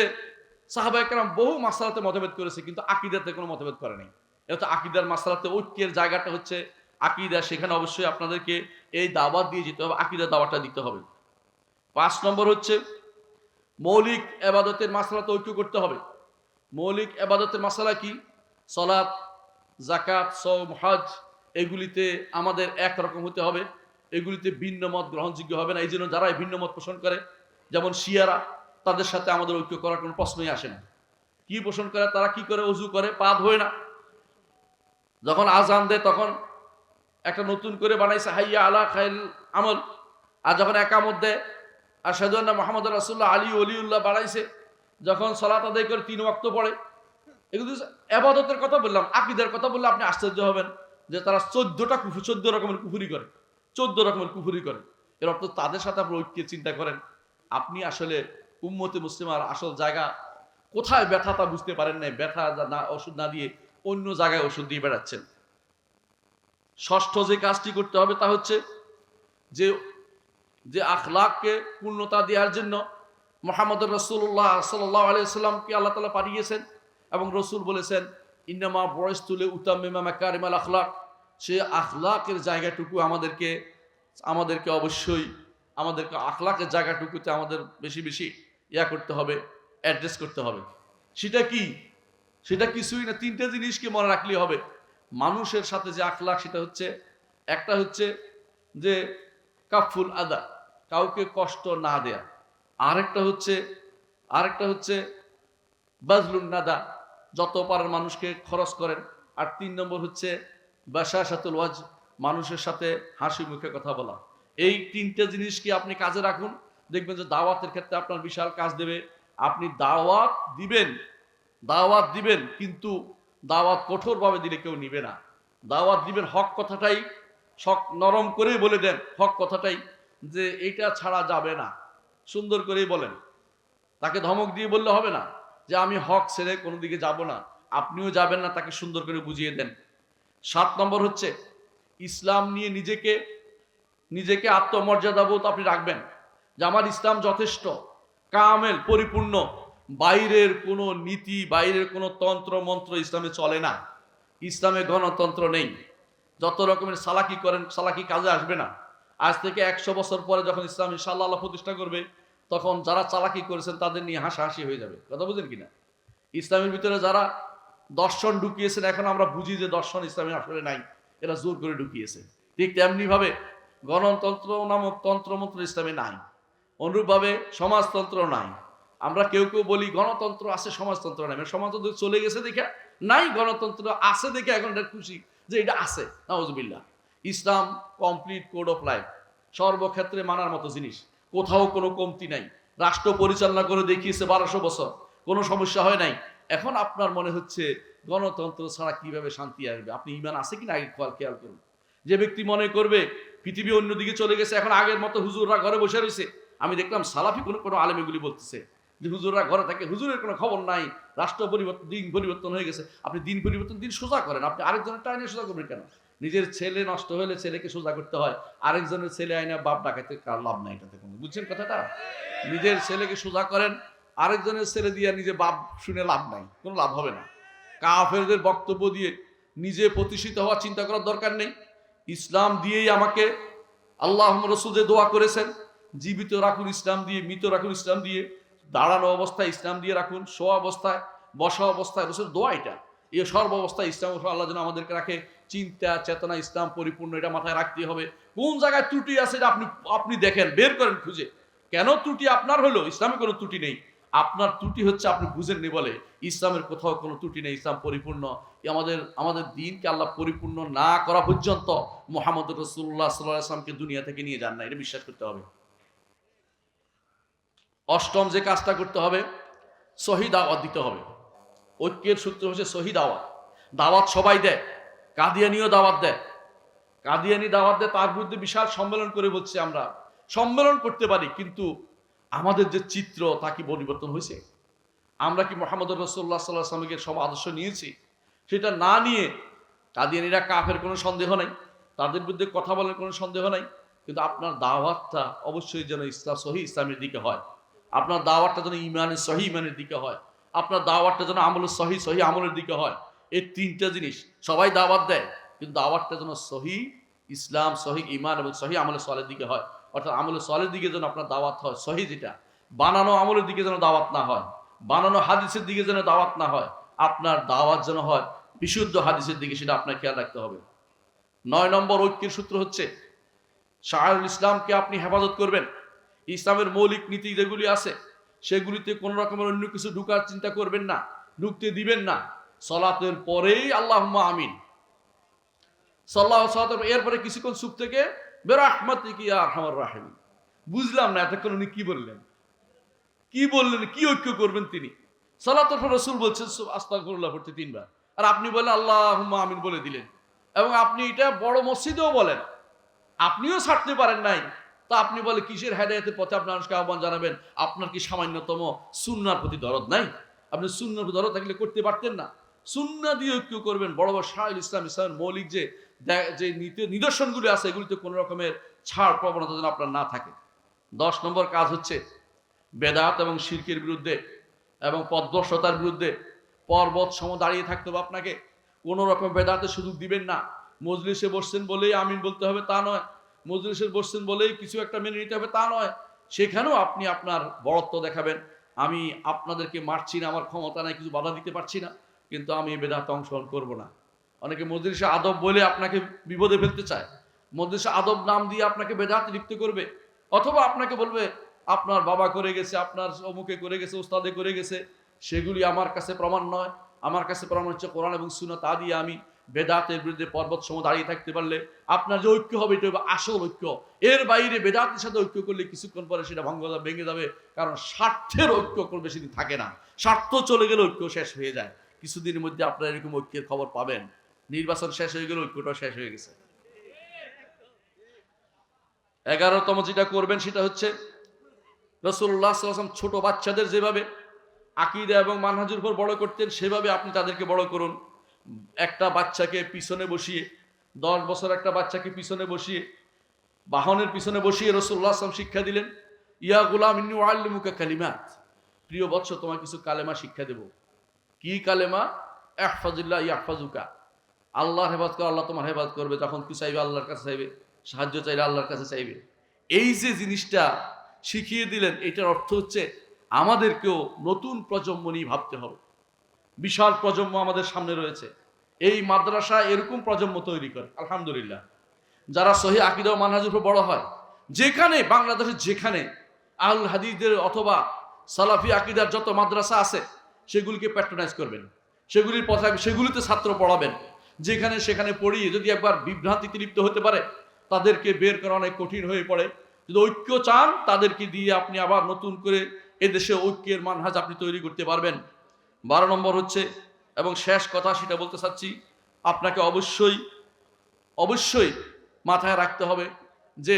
সাহাবায়ে কেরাম বহু মাসআলাতে মতভেদ করেছে, কিন্তু আকীদাতে কোনো মতভেদ করে নাই। এটা আকীদার মাসআলাতে ঐক্যের জায়গাটা হচ্ছে আকীদা। সেখানে অবশ্যই আপনাদেরকে এই দাওয়াত দিয়ে যেতে হবে, আকীদার দাওয়াতটা দিতে হবে। 5 নম্বর হচ্ছে মৌলিক এবাদতের মাসআলাতে ঐক্য করতে হবে। মৌলিক এবাদতের মাসআলা কি? সালাত, যাকাত, সওম, হজ, এগুলিতে আমাদের একরকম হতে হবে। এগুলিতে ভিন্ন মত গ্রহণযোগ্য হবে না। এই জন্য যারা ভিন্ন মত পোষণ করে, যেমন শিয়ারা, তাদের সাথে আমাদের ঐক্য করার কোনো প্রশ্নই আসে না। কি পোষণ করে? তারা কি করে? অজু করে, পা ধোয় না। যখন আজান দেয় তখন একটা নতুন করে বানাইছে হাইয়া আলা খাইল আমল। আর যখন একামত দেয় আর সাধারণ মোহাম্মদ রাসূলুল্লাহ আলী ওলিউল্লাহ বাড়াইছে, যখন সালাত আদায় করে 3 ওয়াক্ত পড়ে, এগুলো এবাদতের কথা বললাম। আকীদার কথা বললে আপনি আশ্চর্য হবেন যে তারা 14 রকমের কুফরি করে, 14 রকমের কুফরি করে। এর অর্থ তাদের সাথে আপনি ঐক্যের চিন্তা করেন। আপনি আসলে উম্মতে মুসলিমার আসল জায়গা কোথায় ব্যথা তা বুঝতে পারেন নাই। ব্যথা না ওষুধ না দিয়ে অন্য জায়গায় ওষুধ দিয়ে বেড়াচ্ছেন। ষষ্ঠ যে কাজটি করতে হবে তা হচ্ছে যে আখলাককে পূর্ণতা দেওয়ার জন্য মুহাম্মদ রাসূলুল্লাহ সাল্লাল্লাহু আলাইহি ওয়াসাল্লামকে আল্লাহ তাআলা পাঠিয়েছেন এবং রসুল বলেছেন ইন্নামা বুইসতু লিউতাম্মিমা মাকারিমাল আখলাক। সে আখলাকের জায়গাটুকু আমাদেরকে অবশ্যই আমাদেরকে আখলাকের জায়গাটুকুতে আমাদের বেশি বেশি করতে হবে, অ্যাড্রেস করতে হবে। সেটা কি? সেটা কিছুই না, 3টে জিনিসকে মনে রাখলেই হবে। মানুষের সাথে যে আখলাক, সেটা হচ্ছে, একটা হচ্ছে যে কাফুল আদা, কাউকে কষ্ট না দেয়া। আরেকটা হচ্ছে বাজলুন নাদা, যত পারেন মানুষকে খরচ করেন। আর 3 নম্বর হচ্ছে বাশাশাতুল ওয়াজ, মানুষের সাথে হাসি মুখে কথা বলা। এই 3টে জিনিসকে আপনি কাজে রাখুন, দেখবেন যে দাওয়াতের ক্ষেত্রে আপনার বিশাল কাজ দেবে। আপনি দাওয়াত দিবেন, কিন্তু দাওয়াত কঠোরভাবে দিলে কেউ নিবে না। দাওয়াত দিবেন, হক কথাটাই নরম করেই বলে দেন, হক কথাটাই, যে এটা ছাড়া যাবে না, সুন্দর করেই বলেন। তাকে ধমক দিয়ে বললে হবে না যে আমি হক ছেড়ে কোনো দিকে যাব না, আপনিও যাবেন না, তাকে সুন্দর করে বুঝিয়ে দেন। 7 নম্বর হচ্ছে ইসলাম নিয়ে নিজেকে আত্মমর্যাদাবোধ আপনি রাখবেন যে আমার ইসলাম যথেষ্ট, কামেল, পরিপূর্ণ। বাইরের কোনো নীতি, বাইরের কোনো তন্ত্র মন্ত্র ইসলামে চলে না। ইসলামে গণতন্ত্র নেই। যত রকমের সালাকি করেন, সালাকি কাজে আসবে না। আজ থেকে 100 বছর পরে যখন ইসলাম ইনশাআল্লাহ আল্লাহ প্রতিষ্ঠা করবে, তখন যারা চালাকি করেছেন তাদের নিয়ে হাসাহাসি হয়ে যাবে। কথা বুঝেন কিনা? ইসলামের ভিতরে যারা দর্শন ঢুকিয়েছেন, এখন আমরা বুঝি যে দর্শন ইসলামে আসলে নাই, এরা জোর করে ঢুকিয়েছে। ঠিক তেমনি ভাবে গণতন্ত্র নামক তন্ত্রমন্ত্র ইসলামে নাই। অনুরূপভাবে সমাজতন্ত্র নাই। আমরা কেউ বলি গণতন্ত্র আছে, সমাজতন্ত্র নাই। সমাজতন্ত্র চলে গেছে দেখে নাই, গণতন্ত্র আছে দেখে এখন খুশি যে এটা আছে। নাউজুবিল্লাহ। ইসলাম কমপ্লিট কোড অফ লাইফ, সর্বক্ষেত্রে মানার মতো জিনিস, কোথাও কোনো কমতি নাই। রাষ্ট্র পরিচালনা করে দেখিয়েছে 1200 বছর, কোনো সমস্যা হয় নাই। এখন আপনার মনে হচ্ছে গণতন্ত্র ছাড়া কিভাবে শান্তি আসবে? আপনি ঈমান আছে কিনা আগে খেয়াল করুন। যে ব্যক্তি মনে করবে পৃথিবী অন্যদিকে চলে গেছে, এখন আগের মতো হুজুররা ঘরে বসে রয়েছে। আমি দেখলাম সালাফি কোনো আলেম এগুলি বলতেছে যে হুজুররা ঘরে থাকে, হুজুরের কোনো খবর নাই, রাষ্ট্র পরিবর্তন, দিন পরিবর্তন হয়ে গেছে। আপনি দিন পরিবর্তন, দিন সোজা করেন। আপনি আরেকজনের টাইনে সোজা করবেন কেন? নিজের ছেলে নষ্ট হলে ছেলেকে সোজা করতে হয়, আরেকজনের ছেলে আইনা বাপ ডাকাতে কার লাভ নাই। এটাতে কোনো, বুঝছেন কথাটা? নিজের ছেলেকে সোজা করেন, আরেকজনের ছেলে দিয়ে নিজে বাপ শুনে লাভ নাই, কোনো লাভ হবে না। কাফেরদের বক্তব্য দিয়ে নিজে প্রতিষ্ঠিত হওয়ার চিন্তা করার দরকার নেই। ইসলাম দিয়েই আমাকে আল্লাহ রসুল যে দোয়া করেছেন, জীবিত রাখুন ইসলাম দিয়ে, মৃত রাখুন ইসলাম দিয়ে, দাঁড়ানো অবস্থায় ইসলাম দিয়ে রাখুন, শোয়া অবস্থায়, বসা অবস্থায়, রসুল দোয়া এটা। এই সর্ব অবস্থায় ইসলাম আল্লাহ যেন আমাদেরকে রাখে। চিন্তা চেতনা ইসলাম পরিপূর্ণ, এটা মাথায় রাখতে হবে। কোন জায়গায় ত্রুটি আছে এটা আপনি দেখেন, বের করেন খুঁজে। কেন ত্রুটি আপনার হলো? ইসলামে কোনো ত্রুটি নেই। আপনার ত্রুটি হচ্ছে আপনি বুঝেননি বলে। ইসলামের কোথাও কোনো ত্রুটি নেই, ইসলাম পরিপূর্ণ। আমাদের দিনকে আল্লাহ পরিপূর্ণ না করা পর্যন্ত মুহাম্মদ রাসূলুল্লাহ সাল্লাল্লাহু আলাইহি ওয়াসাল্লামকে দুনিয়া থেকে নিয়ে যান না, এটা বিশ্বাস করতে হবে। অষ্টম যে কাজটা করতে হবে, সহি দাওয়াত দিতে হবে। ঐক্যের সূত্র হচ্ছে সহি দাওয়াত। দাওয়াত সবাই দেয়, কাদিয়ানিও দাওয়াত দেয়। কাদিয়ানি দাওয়াত দেয়, তার বিরুদ্ধে বিশাল সম্মেলন করে বলছে আমরা সম্মেলন করতে পারি, কিন্তু আমাদের যে চিত্র তা কি পরিবর্তন হয়েছে? আমরা কি মুহাম্মদ রাসূলুল্লাহ সাল্লাল্লাহু আলাইহি ওয়াসাল্লামের সব আদর্শ নিয়েছি? সেটা না নিয়ে কাদিয়ানিরা কাফের, কোনো সন্দেহ নাই, তাদের বিরুদ্ধে কথা বলার কোনো সন্দেহ নাই। কিন্তু আপনার দাওয়াতটা অবশ্যই যেন সহি ইসলামের দিকে হয়। আপনার দাওয়াতটা যেন ইমানের সহি ইমানের দিকে হয়। আপনার দাওয়াতটা যেন আমলের সহি আমলের দিকে হয়। এই 3টা জিনিস সবাই দাওয়াত দেয়, কিন্তু দাওয়াতটা যেন সহি ইসলাম, সহি ইমান এবং সহি আমলের সলের দিকে হয়। অর্থাৎ আমলের সলের দিকে যেন আপনার দাওয়াত হয়, সহি যেটা বানানো আমলের দিকে যেন দাওয়াত না হয়, বানানো হাদিসের দিকে যেন দাওয়াত না হয়, আপনার দাওয়াত যেন হয় বিশুদ্ধ হাদিসের দিকে, সেটা আপনার খেয়াল রাখতে হবে। 9 নম্বর ঐক্যের সূত্র হচ্ছে শাআইরুল ইসলামকে আপনি হেফাজত করবেন। ইসলামের মৌলিক নীতি যেগুলি আছে সেগুলিতে কোনো রকমের অন্য কিছু ঢুকার চিন্তা করবেন না, ঢুকতে দিবেন না। সালাতের পরেই আল্লাহুম্মা আমিন, সালাতের এরপরে কিছুক্ষণ চুপ থেকে বিরহমাতিকা ইয়া আরহামার রাহিমিন। বুঝলাম না এতক্ষণ উনি কি বললেন, কি বললেন, কি ঐক্য করবেন তিনি? সালাতের পর রাসূল বলছেন আস্তাগফিরুল্লাহ পড়তে 3 বার, আর আপনি বলেন আল্লাহুম্মা আমিন বলে দিলেন, এবং আপনি এটা বড় মসজিদেও বলেন, আপনিও ছাড়তে পারেন নাই, তা আপনি বলে কিসের হেদায়েতের পথে আপনি মানুষকে আহ্বান জানাবেন? আপনার কি সামান্যতম সুন্নাহর প্রতি দরদ নাই? আপনি সুন্নাহর প্রতি দরদ থাকলে করতে পারতেন না? সুন্নাহ দিয়ে ঐক্য করবেন। বড় বড় শাইখুল ইসলাম, ইসলামের মৌলিক যে নিদর্শনগুলি আছে এগুলিতে কোনো রকমের ছাড় প্রবণতা যেন আপনার না থাকে। 10 নম্বর কাজ হচ্ছে বেদাত এবং শিরকের বিরুদ্ধে এবং পথভ্রষ্টতার বিরুদ্ধে পর্বত সম দাঁড়িয়ে থাকতে হবে আপনাকে। কোনো রকম বেদাতের সুযোগ দিবেন না। মজলিসে বসছেন বলেই আমিন বলতে হবে তা নয়, মজলিসে বসছেন বলেই কিছু একটা মেনে নিতে হবে তা নয়। সেখানেও আপনি আপনার বড়ত্ব দেখাবেন। আমি আপনাদেরকে মারছি না, আমার ক্ষমতা নাই, কিছু বাধা দিতে পারছি না, কিন্তু আমি এই বেদাতে অংশগ্রহণ করবো না। অনেকে মজলিসে আদব বলে আপনাকে বিপদে ফেলতে চায়, মজলিসে আদব নাম দিয়ে আপনাকে বেদাতে লিপ্ত করবে, অথবা আপনাকে বলবে আপনার বাবা করে গেছে, আপনার অমুকে করে গেছে, ওস্তাদে করে গেছে। সেগুলি আমার কাছে প্রমাণ নয়। আমার কাছে প্রমাণ হচ্ছে কোরআন এবং সুন্নাহ। তা দিয়ে আমি বেদাতের বিরুদ্ধে পর্বত সম দাঁড়িয়ে থাকতে পারলে আপনার যে ঐক্য হবে এটা হবে আসল ঐক্য। এর বাইরে বেদাতের সাথে ঐক্য করলে কিছুক্ষণ পরে সেটা ভেঙে যাবে, কারণ স্বার্থের ঐক্য কোনো বেশি দিন থাকে না। স্বার্থ চলে গেলে ঐক্য শেষ হয়ে যায়। কিছুদিনের মধ্যে আপনারা এরকম ঐক্যের খবর পাবেন। নির্বাচন শেষ হয়ে গেলে ঐক্যটা শেষ হয়ে গেছে। 11তম যেটা করবেন সেটা হচ্ছে রাসূলুল্লাহ সাল্লাল্লাহু আলাইহি ওয়াসাল্লাম ছোট বাচ্চাদের যেভাবে আকীদা এবং মানহাজের উপর বড় করতেন সেভাবে আপনি তাদেরকে বড় করুন। একটা বাচ্চাকে পিছনে বসিয়ে, 10 বছর একটা বাচ্চাকে পিছনে বসিয়ে, বাহনের পিছনে বসিয়ে রাসূলুল্লাহ সাল্লাল্লাহু আলাইহি ওয়াসাল্লাম শিক্ষা দিলেন, ইয়া গুলাম ইন্নী উআল্লিমুকা কালিমাত, প্রিয় বৎস তোমাকে কিছু কালেমা শিক্ষা দেব। কি কালেমা? ইহফাজিল্লাহ ইয়াহফাজুকা, আল্লাহর হেফাজত করো, আল্লাহ তোমার হেফাজত করবে। যখন কি চাইবে আল্লাহর কাছে চাইবে, সাহায্য চাইলে আল্লাহর কাছে চাইবে। এই যে জিনিসটা শিখিয়ে দিলেন, এটার অর্থ হচ্ছে আমাদেরকেও নতুন প্রজন্ম নিয়ে ভাবতে হবে। বিশাল প্রজন্ম আমাদের সামনে রয়েছে। এই মাদ্রাসা এরকম প্রজন্ম তৈরি করে আলহামদুলিল্লাহ, যারা সহিহ আকীদা ও মানহাজের উপর বড় হয়। যেখানে বাংলাদেশে যেখানে আহলুল হাদিসদের অথবা সালাফি আকীদার যত মাদ্রাসা আছে সেগুলিকে প্যাট্রোনাইজ করবেন, সেগুলির পথে সেগুলিতে ছাত্র পড়াবেন। যেখানে সেখানে পড়িয়ে যদি একবার বিভ্রান্তিতে লিপ্ত হতে পারে তাদেরকে বের করা অনেক কঠিন হয়ে পড়ে। যদি ঐক্য চান তাদেরকে দিয়ে আপনি আবার নতুন করে এদেশে ঐক্যের মানহাজ আপনি তৈরি করতে পারবেন। 12 নম্বর হচ্ছে, এবং শেষ কথা সেটা বলতে চাচ্ছি, আপনাকে অবশ্যই মাথায় রাখতে হবে যে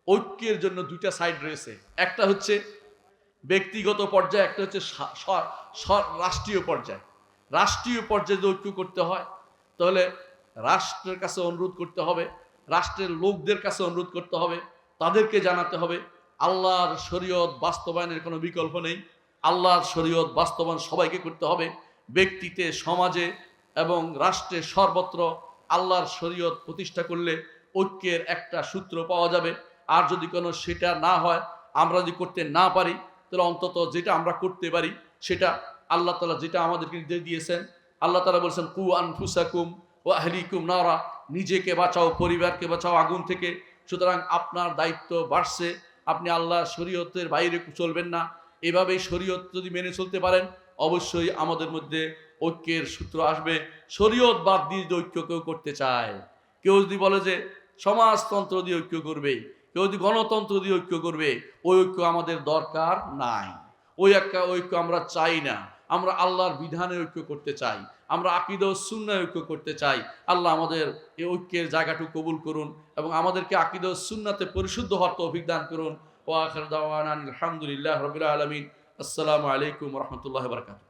ঐক্যের জন্য 2টা সাইড রয়েছে। একটা হচ্ছে ব্যক্তিগত পর্যায়ে, একটা হচ্ছে রাষ্ট্রীয় পর্যায়ে। রাষ্ট্রীয় পর্যায়ে যদি ঐক্য করতে হয় তাহলে রাষ্ট্রের কাছে অনুরোধ করতে হবে, রাষ্ট্রের লোকদের কাছে অনুরোধ করতে হবে, তাদেরকে জানাতে হবে আল্লাহর শরীয়ত বাস্তবায়নের কোনো বিকল্প নেই। আল্লাহর শরীয়ত বাস্তবায়ন সবাইকে করতে হবে। ব্যক্তিতে, সমাজে এবং রাষ্ট্রে সর্বত্র আল্লাহর শরীয়ত প্রতিষ্ঠা করলে ঐক্যের একটা সূত্র পাওয়া যাবে। আর যদি কোনো সেটা না হয়, আমরা যদি করতে না পারি, তাহলে অন্তত যেটা আমরা করতে পারি সেটা আল্লাহ তাআলা যেটা আমাদেরকে নির্দেশ দিয়েছেন, আল্লাহ তাআলা বলেছেন কু আনফুসাকুম ওয়া আহলিকুম নারা, নিজেকে বাঁচাও, পরিবারকে বাঁচাও আগুন থেকে। সুতরাং আপনার দায়িত্ব বাড়ছে, আপনি আল্লাহর শরীয়তের বাইরে চলবেন না। এভাবেই শরীয়ত যদি মেনে চলতে পারেন অবশ্যই আমাদের মধ্যে ঐক্যের সূত্র আসবে। শরীয়ত বাদ দিয়ে যদি ঐক্য কেউ করতে চায়, কেউ যদি বলে যে সমাজতন্ত্র দিয়ে ঐক্য করবে, কেউ যদি গণতন্ত্র দিয়ে ঐক্য করবে, ওই ঐক্য আমাদের দরকার নাই। ওই একটা ঐক্য আমরা চাই না। আমরা আল্লাহর বিধানে ঐক্য করতে চাই, আমরা আকীদা ও সুন্নাহয় ঐক্য করতে চাই। আল্লাহ আমাদের এই ঐক্যের জায়গাটুকু কবুল করুন এবং আমাদেরকে আকীদা ও সুন্নাতে পরিশুদ্ধ হওয়ার তৌফিক দান করুন। ওয়া আখিরু দাওয়ানা আলহামদুলিল্লাহি রাব্বিল আলামিন। আসসালামু আলাইকুম ওয়া রাহমাতুল্লাহি ওয়া বারাকাতুহু।